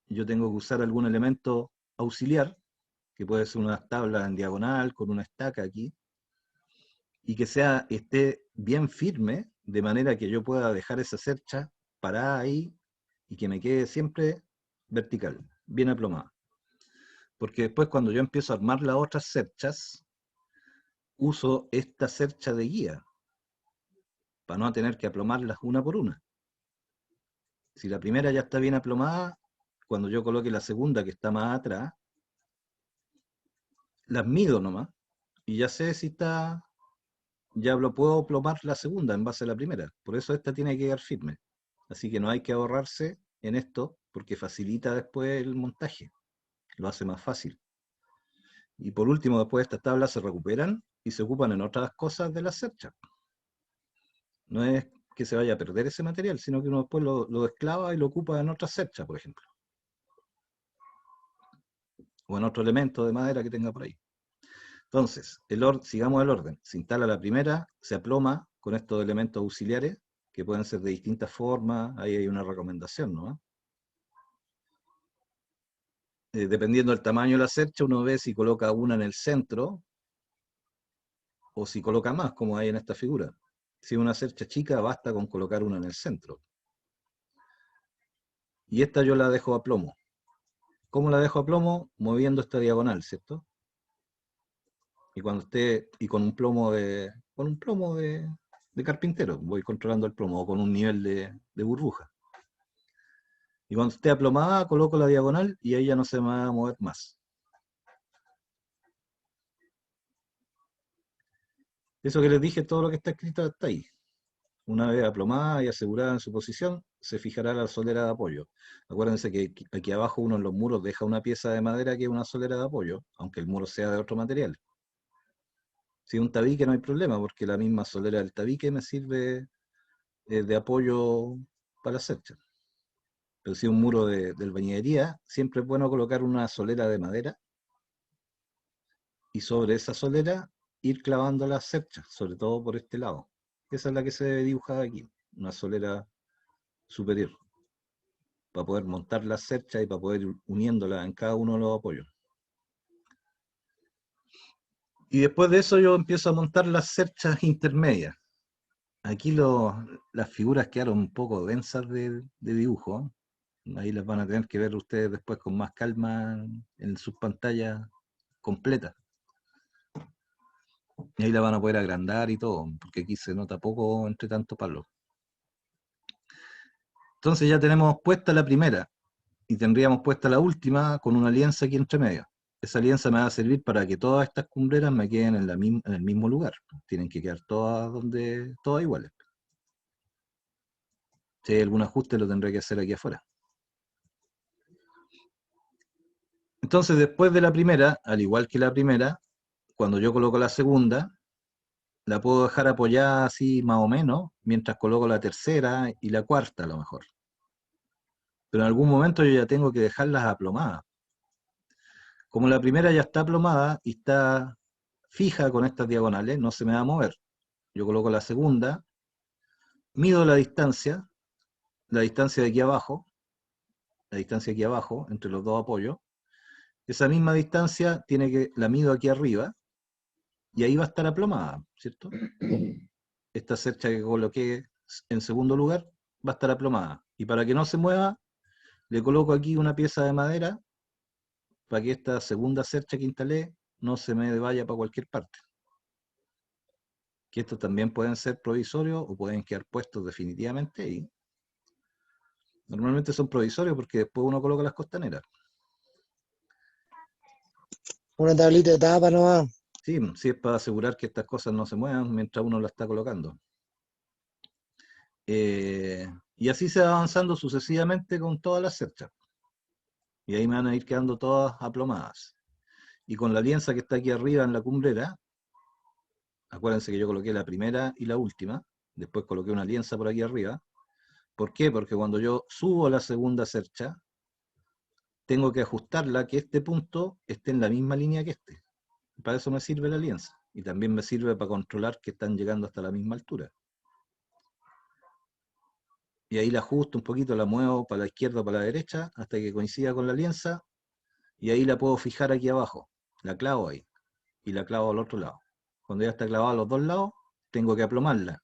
A: yo tengo que usar algún elemento auxiliar, que puede ser una tabla en diagonal con una estaca aquí, y que esté bien firme, de manera que yo pueda dejar esa cercha parada ahí y que me quede siempre vertical, bien aplomada. Porque después cuando yo empiezo a armar las otras cerchas, uso esta cercha de guía, para no tener que aplomarlas una por una. Si la primera ya está bien aplomada, cuando yo coloque la segunda que está más atrás, las mido nomás, y ya sé si está, ya lo puedo plomar la segunda en base a la primera. Por eso esta tiene que quedar firme. Así que no hay que ahorrarse en esto, porque facilita después el montaje, lo hace más fácil. Y por último, después estas tablas se recuperan y se ocupan en otras cosas de la cercha. No es que se vaya a perder ese material, sino que uno después lo desclava y lo ocupa en otra cercha, por ejemplo. O en otro elemento de madera que tenga por ahí. Entonces, sigamos el orden. Se instala la primera, se aploma con estos elementos auxiliares, que pueden ser de distintas formas, ahí hay una recomendación, ¿no? Dependiendo del tamaño de la cercha, uno ve si coloca una en el centro, o si coloca más, como hay en esta figura. Si es una cercha chica, basta con colocar una en el centro. Y esta yo la dejo a plomo. ¿Cómo la dejo a plomo? Moviendo esta diagonal, ¿cierto? Y cuando esté, y con un plomo de carpintero, voy controlando el plomo, o con un nivel de burbuja. Y cuando esté aplomada, coloco la diagonal y ahí ya no se me va a mover más. Eso que les dije, todo lo que está escrito está ahí. Una vez aplomada y asegurada en su posición, se fijará la solera de apoyo. Acuérdense que aquí abajo uno en los muros deja una pieza de madera que es una solera de apoyo, aunque el muro sea de otro material. Si es un tabique no hay problema, porque la misma solera del tabique me sirve de apoyo para la cercha. Pero si es un muro de albañilería, siempre es bueno colocar una solera de madera y sobre esa solera ir clavando las cerchas, sobre todo por este lado. Esa es la que se debe dibujar aquí, una solera superior, para poder montar las cerchas y para poder ir uniéndolas en cada uno de los apoyos. Y después de eso yo empiezo a montar las cerchas intermedias. Aquí las figuras quedaron un poco densas de dibujo. Ahí las van a tener que ver ustedes después con más calma en sus pantallas completas. Y ahí la van a poder agrandar y todo, porque aquí se nota poco entre tanto palo. Entonces ya tenemos puesta la primera, y tendríamos puesta la última con una alianza aquí entre medio. Esa alianza me va a servir para que todas estas cumbreras me queden en el mismo lugar. Tienen que quedar todas iguales. Si hay algún ajuste lo tendré que hacer aquí afuera. Entonces después de la primera, al igual que la primera, cuando yo coloco la segunda, la puedo dejar apoyada así más o menos, mientras coloco la tercera y la cuarta a lo mejor. Pero en algún momento yo ya tengo que dejarlas aplomadas. Como la primera ya está aplomada y está fija con estas diagonales, no se me va a mover. Yo coloco la segunda, mido la distancia de aquí abajo, la distancia aquí abajo, entre los dos apoyos. Esa misma distancia la mido aquí arriba, y ahí va a estar aplomada, ¿cierto? Esta cercha que coloqué en segundo lugar va a estar aplomada. Y para que no se mueva, le coloco aquí una pieza de madera para que esta segunda cercha que instalé no se me vaya para cualquier parte. Que estos también pueden ser provisorios o pueden quedar puestos definitivamente ahí. Normalmente son provisorios porque después uno coloca las costaneras.
I: Una tablita de tapa nomás.
A: Sí, sí es para asegurar que estas cosas no se muevan mientras uno las está colocando. Y así se va avanzando sucesivamente con todas las cerchas. Y ahí me van a ir quedando todas aplomadas. Y con la alianza que está aquí arriba en la cumbrera, acuérdense que yo coloqué la primera y la última, después coloqué una alianza por aquí arriba. ¿Por qué? Porque cuando yo subo la segunda cercha, tengo que ajustarla que este punto esté en la misma línea que este. Para eso me sirve la alianza. Y también me sirve para controlar que están llegando hasta la misma altura. Y ahí la ajusto un poquito, la muevo para la izquierda o para la derecha, hasta que coincida con la alianza, y ahí la puedo fijar aquí abajo. La clavo ahí, y la clavo al otro lado. Cuando ya está clavada a los dos lados, tengo que aplomarla.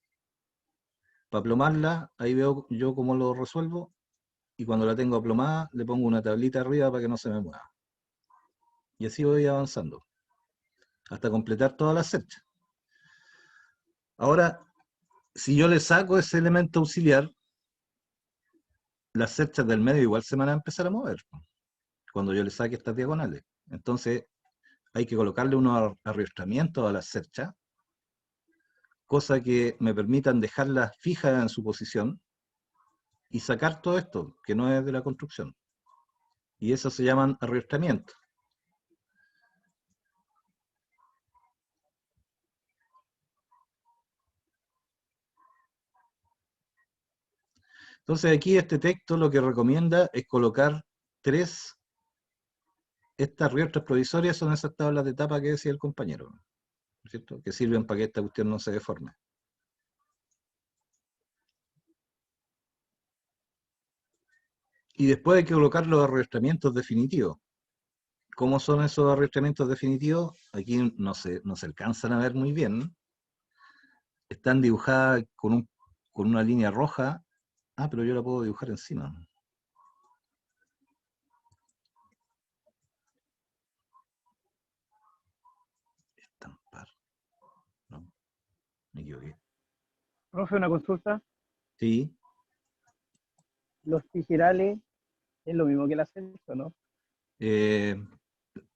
A: Para aplomarla, ahí veo yo cómo lo resuelvo, y cuando la tengo aplomada, le pongo una tablita arriba para que no se me mueva. Y así voy avanzando, hasta completar todas las cerchas. Ahora, si yo le saco ese elemento auxiliar, las cerchas del medio igual se van a empezar a mover cuando yo le saque estas diagonales. Entonces hay que colocarle unos arrastramientos a las cerchas, cosa que me permitan dejarlas fijas en su posición y sacar todo esto, que no es de la construcción. Y eso se llaman arrastramientos. Entonces aquí este texto lo que recomienda es colocar estas riestras provisorias, son esas tablas de tapa que decía el compañero, ¿cierto? Que sirven para que esta cuestión no se deforme. Y después hay que colocar los arrastramientos definitivos. ¿Cómo son esos arrastramientos definitivos? Aquí no se alcanzan a ver muy bien. Están dibujadas con una línea roja. Ah, pero yo la puedo dibujar encima. Estampar. No, me equivoqué.
J: Profe, una consulta.
A: Sí.
J: Los tijerales es lo mismo que el ascenso, ¿no?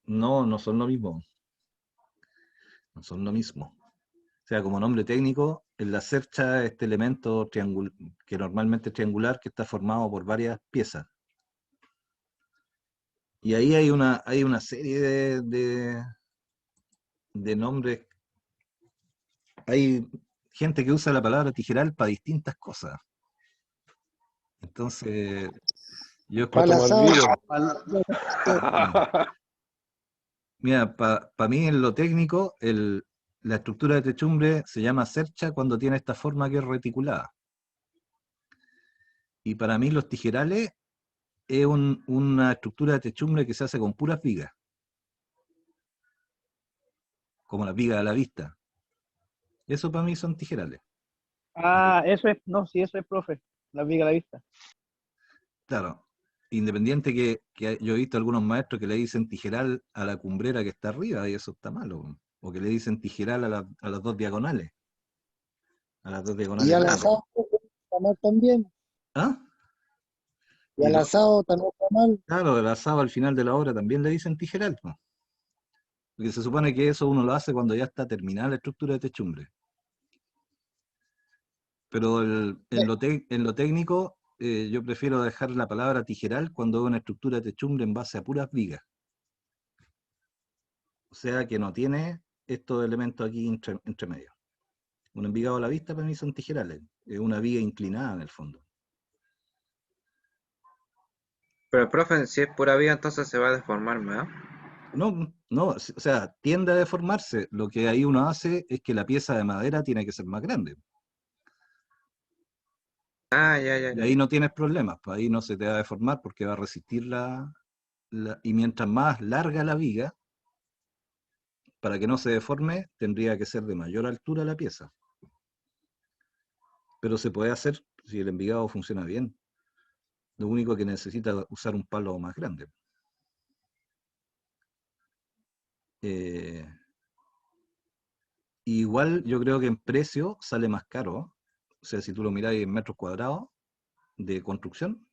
A: No, no son lo mismo. No son lo mismo. O sea, como nombre técnico, en la cercha este elemento que normalmente es triangular, que está formado por varias piezas. Y ahí hay una serie de nombres. Hay gente que usa la palabra tijeral para distintas cosas. Entonces, yo
I: Para el asado.
A: Mira, para mí en lo técnico, la estructura de techumbre se llama cercha cuando tiene esta forma que es reticulada. Y para mí los tijerales es una estructura de techumbre que se hace con puras vigas. Como las vigas a la vista. Eso para mí son tijerales.
J: Ah, eso es, no, sí, eso es, profe, la viga a la vista.
A: Claro, independiente que yo he visto algunos maestros que le dicen tijeral a la cumbrera que está arriba, y eso está malo. O que le dicen tijeral a las dos diagonales. A las dos
I: Y
A: diagonales
I: al
A: grandes.
I: asado también.
A: ¿Ah?
I: Y al asado también está mal.
A: Claro, el asado al final de la obra también le dicen tijeral, ¿no? Porque se supone que eso uno lo hace cuando ya está terminada la estructura de techumbre. Pero en lo técnico, yo prefiero dejar la palabra tijeral cuando es una estructura de techumbre en base a puras vigas. O sea que no tiene estos elementos aquí entre medio. Un envigado a la vista para mí son tijerales. Es una viga inclinada en el fondo.
B: Pero profe, si es pura viga, entonces se va a deformar más.
A: No, o sea, tiende a deformarse. Lo que ahí uno hace es que la pieza de madera tiene que ser más grande.
B: Ah, ya.
A: Y ahí no tienes problemas, pues ahí no se te va a deformar porque va a resistir y mientras más larga la viga, para que no se deforme, tendría que ser de mayor altura la pieza. Pero se puede hacer si el envigado funciona bien. Lo único que necesita usar un palo más grande. Igual yo creo que en precio sale más caro. O sea, si tú lo miráis en metros cuadrados de construcción,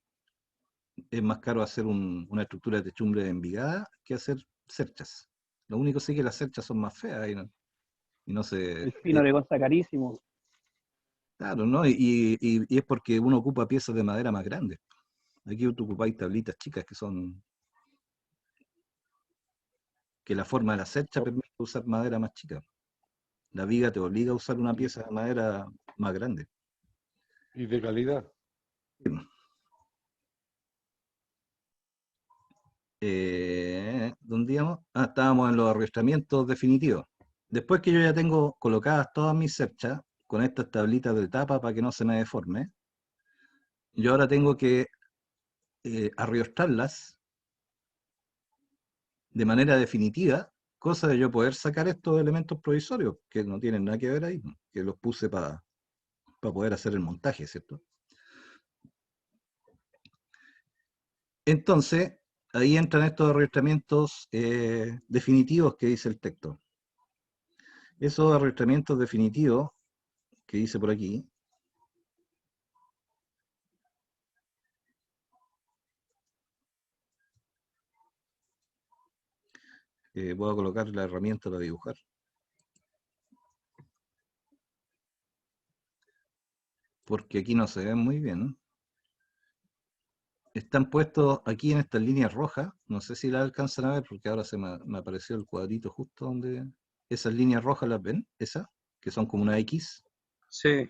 A: es más caro hacer una estructura de techumbre envigada que hacer cerchas. Lo único sí que las cerchas son más feas y no se...
J: El pino le cuesta carísimo.
A: Claro, ¿no? Y es porque uno ocupa piezas de madera más grandes. Aquí tú ocupáis tablitas chicas que la forma de la cercha permite usar madera más chica. La viga te obliga a usar una pieza de madera más grande.
D: ¿Y de calidad?
A: ¿Dónde íbamos? Estábamos en los arrastramientos definitivos. Después que yo ya tengo colocadas todas mis cerchas, con estas tablitas de tapa para que no se me deforme, yo ahora tengo que arriostrarlas de manera definitiva, cosa de yo poder sacar estos elementos provisorios, que no tienen nada que ver ahí, que los puse para poder hacer el montaje, ¿cierto? Entonces, ahí entran estos arrastramientos definitivos que dice el texto. Esos arrastramientos definitivos que dice por aquí, Voy a colocar la herramienta para dibujar. Porque aquí no se ven muy bien. Están puestos aquí en estas líneas rojas. No sé si las alcanzan a ver porque ahora me apareció el cuadrito justo donde... Esas líneas rojas las ven, esas, que son como una X.
B: Sí.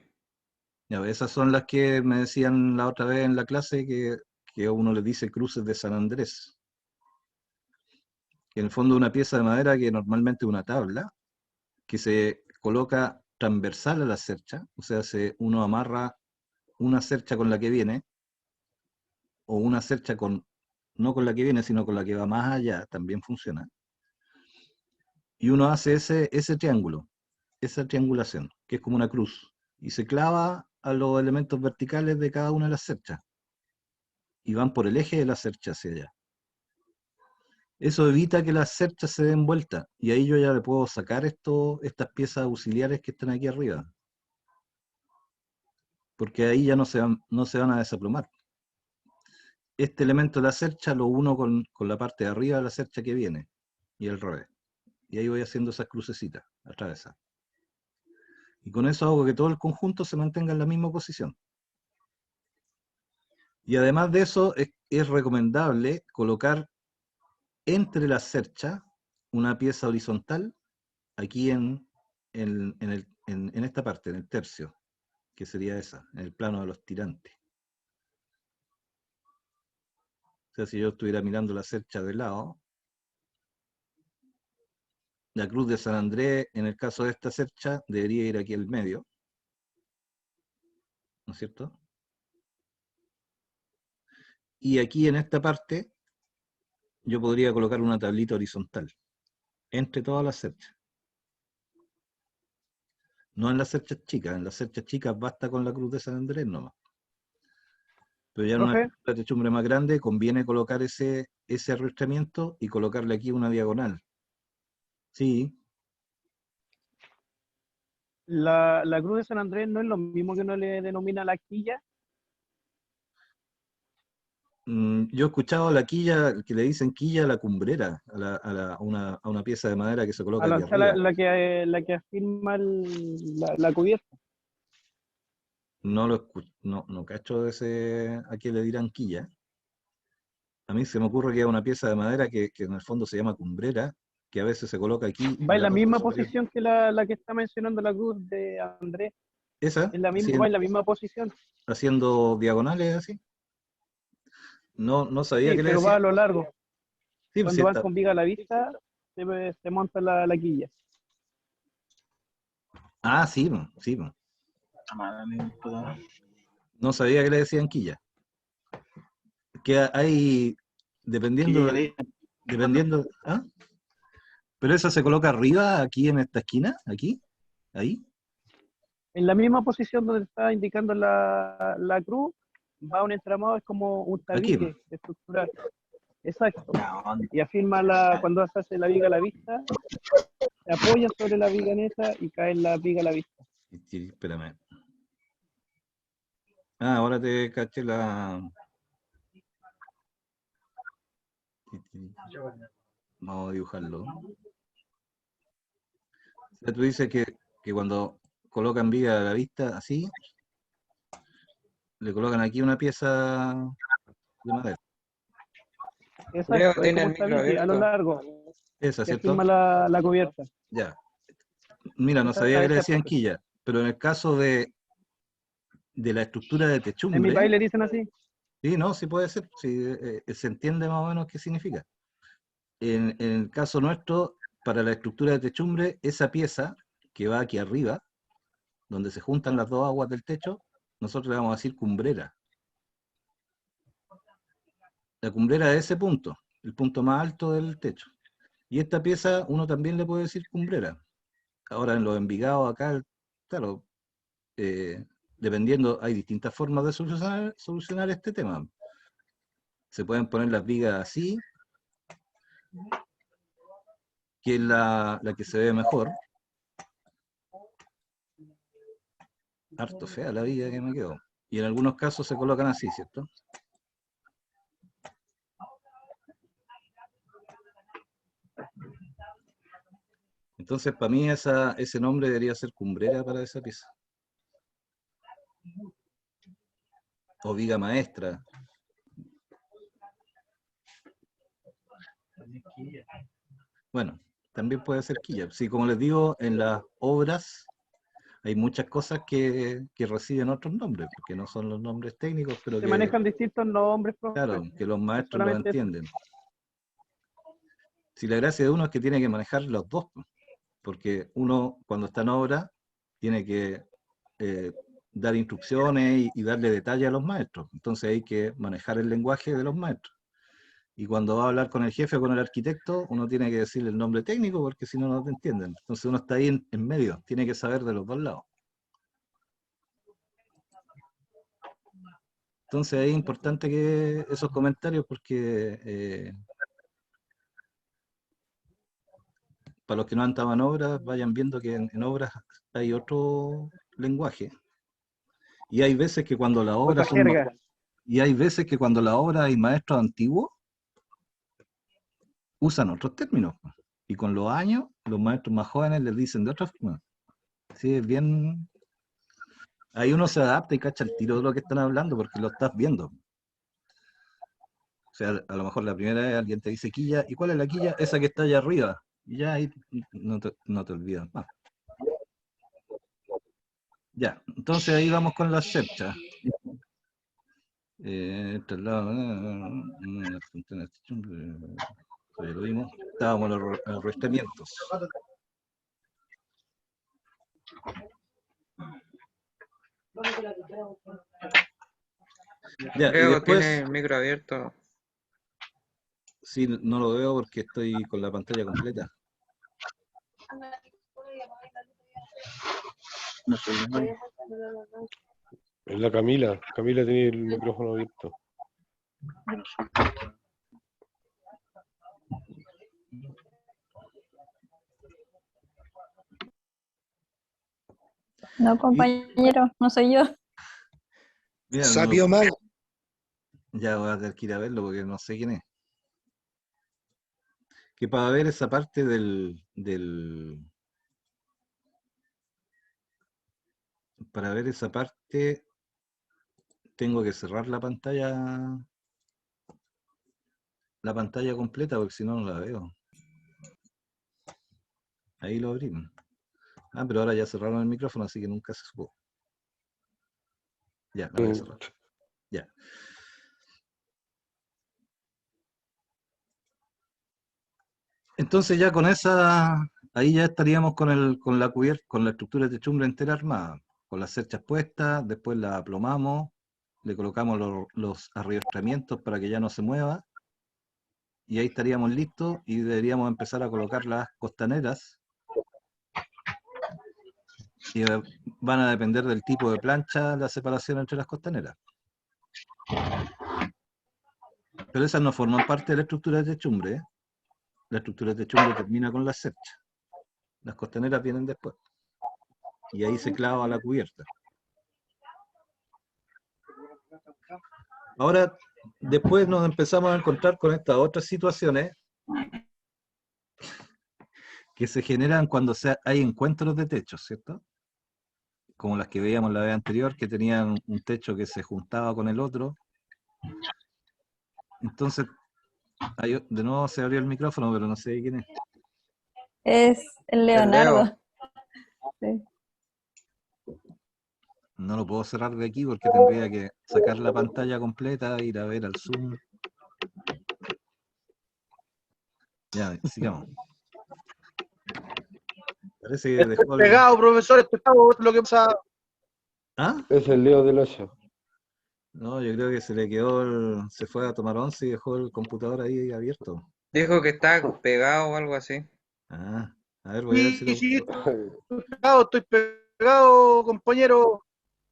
A: Ya, esas son las que me decían la otra vez en la clase que uno les dice cruces de San Andrés. Que en el fondo es una pieza de madera que normalmente es una tabla, que se coloca transversal a la cercha, o sea, uno amarra una cercha con la que viene, o una cercha no con la que viene, sino con la que va más allá, también funciona. Y uno hace ese triángulo, esa triangulación, que es como una cruz, y se clava a los elementos verticales de cada una de las cerchas, y van por el eje de la cercha hacia allá. Eso evita que las cerchas se den vuelta, y ahí yo ya le puedo sacar estas piezas auxiliares que están aquí arriba, porque ahí ya no se van a desplomar. Este elemento de la cercha lo uno con la parte de arriba de la cercha que viene, y al revés. Y ahí voy haciendo esas crucecitas, atravesadas. Y con eso hago que todo el conjunto se mantenga en la misma posición. Y además de eso, es recomendable colocar entre la cercha una pieza horizontal, aquí en esta parte, en el tercio, que sería esa, en el plano de los tirantes. O sea, si yo estuviera mirando la cercha de lado, la cruz de San Andrés, en el caso de esta cercha, debería ir aquí al medio, ¿no es cierto? Y aquí en esta parte, yo podría colocar una tablita horizontal, entre todas las cerchas. No en las cerchas chicas basta con la cruz de San Andrés nomás. Pero ya en una
J: Profe,
A: techumbre más grande conviene colocar ese arrastramiento y colocarle aquí una diagonal. Sí,
J: la cruz de San Andrés no es lo mismo que uno le denomina la quilla.
A: yo he escuchado a la quilla, que le dicen quilla a la cumbrera, a una pieza de madera que se coloca aquí
J: O sea,
A: arriba.
J: la que afirma la cubierta.
A: No cacho a qué le dirán quilla. A mí se me ocurre que es una pieza de madera que en el fondo se llama cumbrera, que a veces se coloca aquí
J: Va
A: en
J: en
A: la
J: la
A: parte
J: misma
A: superior.
J: posición que la que está mencionando la cruz de Andrés.
A: Esa,
J: Es la misma, va en la misma posición.
A: haciendo diagonales así. No sabía
J: Sí,
A: que le
J: pero va a
A: decían.
J: lo largo.
A: Sí, pues sí
J: Cuando van
A: está.
J: con viga a la vista, se monta la quilla.
A: Ah, sí, sí. No sabía que le decían quilla. Que hay, dependiendo, ¿ah? Pero esa se coloca arriba, aquí en esta esquina, aquí, ahí.
J: En la misma posición donde está indicando la cruz, va un entramado, es como un
A: Aquí.
J: tabique estructural. Exacto. Y afirma cuando se hace la viga a la vista, se apoya sobre la viga en esa y cae en la viga a la vista.
A: Sí, espérame. Ah, ahora te caché la... Vamos a dibujarlo. O sea, tú dices que cuando colocan viga a la vista, así, le colocan aquí una pieza de madera.
B: Leo
J: Exacto, es
B: tiene
J: como
B: el
J: un
B: micro
J: tabique a lo
B: abierto.
J: largo,
A: Esa,
J: que
A: ¿cierto?
J: afirma la cubierta.
A: Ya. Mira, no
J: Esa,
A: sabía
J: a
A: que le
J: esa
A: decían
J: profe.
A: quilla, pero en el caso de la estructura de
J: En mi
A: techumbre,
J: país le dicen así.
A: sí, no, sí puede ser, sí, se entiende más o menos qué significa. En el caso nuestro, para la estructura de techumbre, esa pieza que va aquí arriba, donde se juntan las dos aguas del techo, nosotros le vamos a decir cumbrera. La cumbrera es ese punto, el punto más alto del techo. Y esta pieza uno también le puede decir cumbrera. Ahora en los Envigados acá, claro, dependiendo, hay distintas formas de solucionar este tema. Se pueden poner las vigas así, que es la que se ve mejor. Harto fea la viga que me quedó. Y en algunos casos se colocan así, ¿cierto? Entonces, para mí ese nombre debería ser cumbrera para esa pieza. O viga maestra. Bueno, también puede ser quilla. Sí, como les digo, en las obras hay muchas cosas que reciben otros nombres, porque no son los nombres técnicos, pero
J: Se
A: que,
J: manejan distintos nombres, profe.
A: claro, que los maestros lo
J: Solamente eso.
A: entienden. Si la gracia de uno es que tiene que manejar los dos, pues, porque uno cuando está en obra tiene que dar instrucciones y darle detalle a los maestros. Entonces hay que manejar el lenguaje de los maestros. Y cuando va a hablar con el jefe o con el arquitecto, uno tiene que decirle el nombre técnico porque si no, no te entienden. Entonces uno está ahí en medio, tiene que saber de los dos lados. Entonces es importante que esos comentarios porque para los que no han estado en obras, vayan viendo que en obras hay otro lenguaje. Y hay veces que cuando las obras son... Y hay veces que cuando las obras hay maestros antiguos, usan otros términos. Y con los años, los maestros más jóvenes les dicen de otra forma. Sí, es bien... Ahí uno se adapta y cacha el tiro de lo que están hablando porque lo estás viendo. O sea, a lo mejor la primera vez alguien te dice quilla, ¿y cuál es la quilla? Esa que está allá arriba. Y ya ahí no te olvidas más. Ya, entonces ahí vamos con la cercha. Traslado, ya lo vimos. Estábamos en los arrestamientos. Ya,
B: Creo
A: y después,
B: que tiene el micro abierto.
A: Sí, no lo veo porque estoy con la pantalla completa. No sé,
D: Es la Camila. Camila tiene el micrófono abierto.
G: No, compañero, no soy yo.
A: Mira,
I: Sapio mal.
A: Ya voy a tener que ir a verlo porque no sé quién es. Que para ver esa parte para ver esa parte tengo que cerrar la pantalla completa porque si no no la veo. Ahí lo abrimos. Ah, pero ahora ya cerraron el micrófono, así que nunca se supo. Ya, la voy a cerrar. Ya. Entonces ya con esa, ahí ya estaríamos con la estructura de techumbre entera armada, con las cerchas puestas, después la aplomamos, le colocamos los arriostramientos para que ya no se mueva, y ahí estaríamos listos y deberíamos empezar a colocar las costaneras, y van a depender del tipo de plancha la separación entre las costaneras. Pero esas no forman parte de la estructura de techumbre, ¿eh? La estructura de techumbre termina con las cerchas. Las costaneras vienen después. Y ahí se clava la cubierta. Ahora, después nos empezamos a encontrar con estas otras situaciones que se generan cuando hay encuentros de techos, ¿cierto? Como las que veíamos la vez anterior, que tenían un techo que se juntaba con el otro. Entonces, de nuevo se abrió el micrófono, pero no sé quién es.
G: Es el Leonardo. Sí.
A: No lo puedo cerrar de aquí porque tendría que sacar la pantalla completa, ir a ver al Zoom. Ya, sigamos. Parece que dejó
I: pegado, profesor, estoy pegado, lo que pasa.
A: ¿Ah?
D: Es el Leo del 8.
A: No, yo creo que se le quedó, se fue a tomar once y dejó el computador ahí abierto.
B: Dijo que está pegado o algo así.
A: Ah, a ver, voy a ver si lo...
I: Sí, estoy pegado, compañero.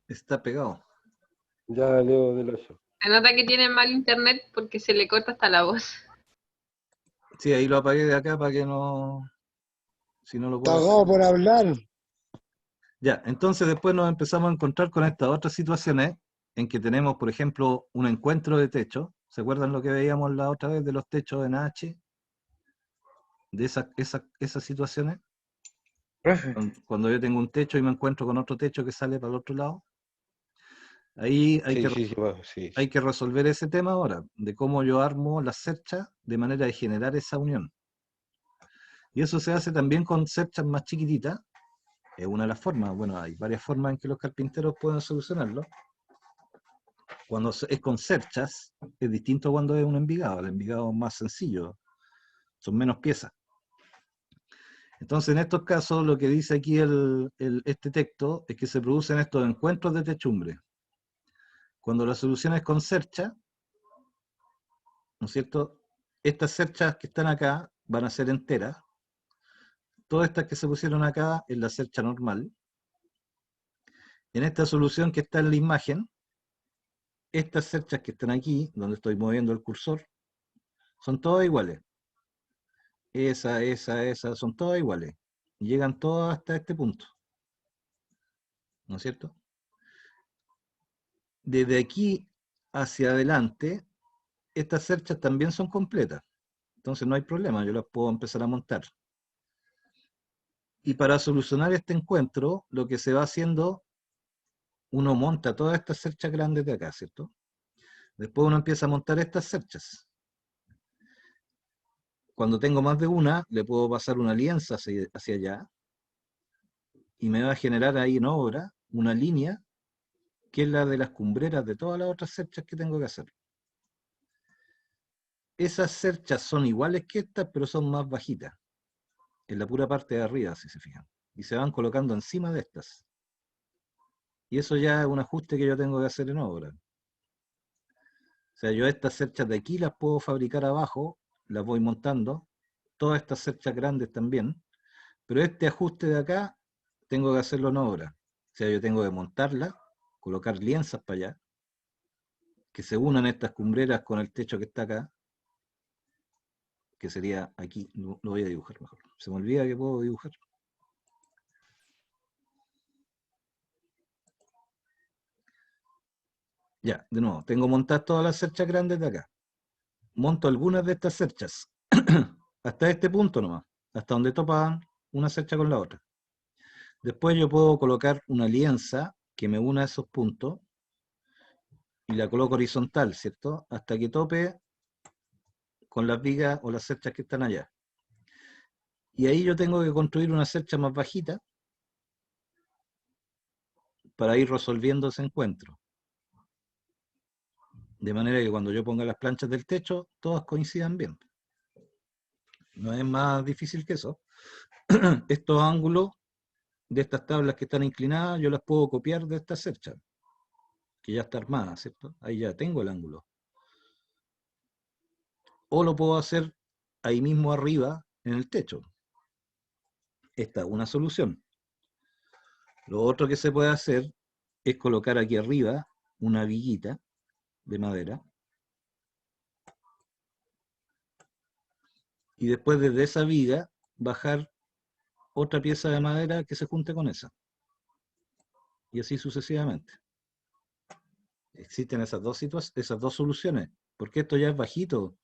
A: Está pegado.
D: Ya, Leo del 8.
F: Se nota que tiene mal internet porque se le corta hasta la voz.
A: Sí, ahí lo apagué de acá para que no... Si no lo puedo
I: Pagado por hablar.
A: Ya, entonces después nos empezamos a encontrar con estas otras situaciones en que tenemos, por ejemplo, un encuentro de techo. ¿Se acuerdan lo que veíamos la otra vez de los techos en H? De esas situaciones.
B: Profe,
A: Cuando yo tengo un techo y me encuentro con otro techo que sale para el otro lado, ahí hay
D: Sí,
A: que,
D: sí, sí, sí.
A: hay que resolver ese tema ahora, de cómo yo armo las cerchas de manera de generar esa unión. Y eso se hace también con cerchas más chiquititas, es una de las formas. Bueno, hay varias formas en que los carpinteros pueden solucionarlo. Cuando es con cerchas, es distinto cuando es un envigado. El envigado es más sencillo, son menos piezas. Entonces, en estos casos, lo que dice aquí este texto es que se producen estos encuentros de techumbre. Cuando la solución es con cercha, ¿no es cierto? Estas cerchas que están acá van a ser enteras. Todas estas que se pusieron acá es la cercha normal. En esta solución que está en la imagen, estas cerchas que están aquí, donde estoy moviendo el cursor, son todas iguales. Esa, son todas iguales. Y llegan todas hasta este punto. ¿No es cierto? Desde aquí hacia adelante, estas cerchas también son completas. Entonces no hay problema, yo las puedo empezar a montar. Y para solucionar este encuentro, lo que se va haciendo, uno monta todas estas cerchas grandes de acá, ¿cierto? Después uno empieza a montar estas cerchas. Cuando tengo más de una, le puedo pasar una alianza hacia allá y me va a generar ahí en obra una línea que es la de las cumbreras de todas las otras cerchas que tengo que hacer. Esas cerchas son iguales que estas, pero son más bajitas, en la pura parte de arriba, si se fijan. Y se van colocando encima de estas. Y eso ya es un ajuste que yo tengo que hacer en obra. O sea, yo estas cerchas de aquí las puedo fabricar abajo, las voy montando, todas estas cerchas grandes también, pero este ajuste de acá tengo que hacerlo en obra. O sea, yo tengo que montarla, colocar lienzas para allá, que se unan estas cumbreras con el techo que está acá, que sería aquí, lo voy a dibujar mejor. Se me olvida que puedo dibujar. Ya, de nuevo, tengo montadas todas las cerchas grandes de acá. Monto algunas de estas cerchas, hasta este punto nomás, hasta donde topan una cercha con la otra. Después yo puedo colocar una lienza que me una a esos puntos y la coloco horizontal, ¿cierto? Hasta que tope con las vigas o las cerchas que están allá. Y ahí yo tengo que construir una cercha más bajita para ir resolviendo ese encuentro. De manera que cuando yo ponga las planchas del techo, todas coincidan bien. No es más difícil que eso. Estos ángulos de estas tablas que están inclinadas, yo las puedo copiar de esta cercha, que ya está armada, ¿cierto? Ahí ya tengo el ángulo. O lo puedo hacer ahí mismo arriba, en el techo. Esta es una solución. Lo otro que se puede hacer es colocar aquí arriba una viguita de madera. Y después desde esa viga bajar otra pieza de madera que se junte con esa. Y así sucesivamente. Existen esas dos soluciones, porque esto ya es bajito.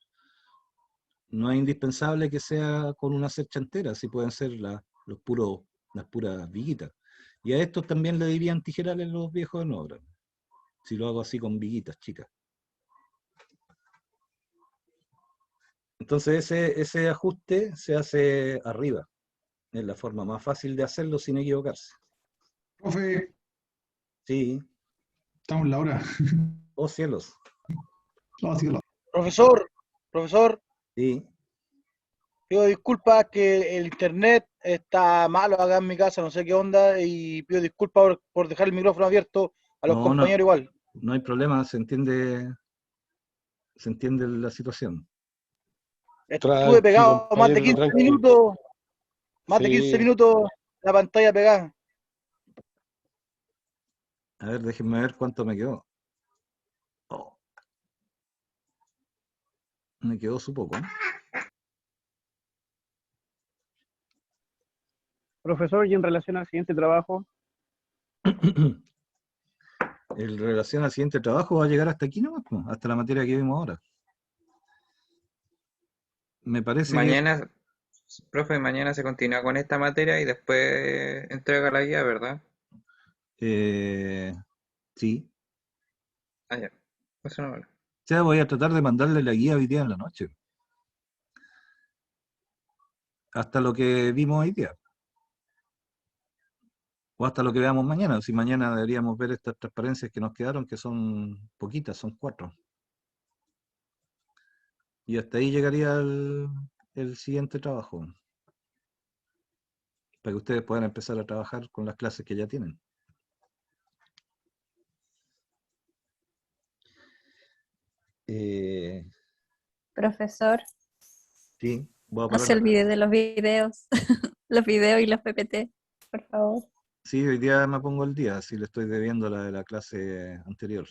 A: No es indispensable que sea con una cercha entera, si pueden ser las puras viguitas. Y a estos también le dirían tijerales los viejos en obra, si lo hago así con viguitas chicas. Entonces ese ajuste se hace arriba. Es la forma más fácil de hacerlo sin equivocarse.
K: Profe,
A: Sí.
K: estamos en la hora.
A: Oh, cielos.
K: Oh, cielo.
I: Profesor,
A: Sí.
I: pido disculpas que el internet está malo acá en mi casa, no sé qué onda, y pido disculpas por dejar el micrófono abierto a los compañeros igual.
A: No hay problema, se entiende la situación.
I: Estuve pegado más de 15 minutos, más de 15
D: Sí.
I: minutos la pantalla pegada.
A: A ver, déjenme ver cuánto me quedó. Oh. Me quedó su poco.
J: Profesor, y en relación al siguiente trabajo,
A: En relación al siguiente trabajo va a llegar hasta aquí nomás, pues, hasta la materia que vimos ahora. Me parece
B: mañana, Profe, mañana se continúa con esta materia y después entrega la guía, ¿verdad?
A: Sí.
B: Ah, ya. Eso no vale.
A: O sea, voy a tratar de mandarle la guía hoy día en la noche. Hasta lo que vimos hoy día. O hasta lo que veamos mañana. Si mañana deberíamos ver estas transparencias que nos quedaron, que son poquitas, son 4. Y hasta ahí llegaría el siguiente trabajo. Para que ustedes puedan empezar a trabajar con las clases que ya tienen.
G: Profesor,
A: Sí, voy a
G: no
A: parar
G: se
A: la
G: olvide
A: clase.
G: de los videos, los videos y los PPT, por favor.
A: Sí, hoy día me pongo el día, si le estoy debiendo la de la clase anterior.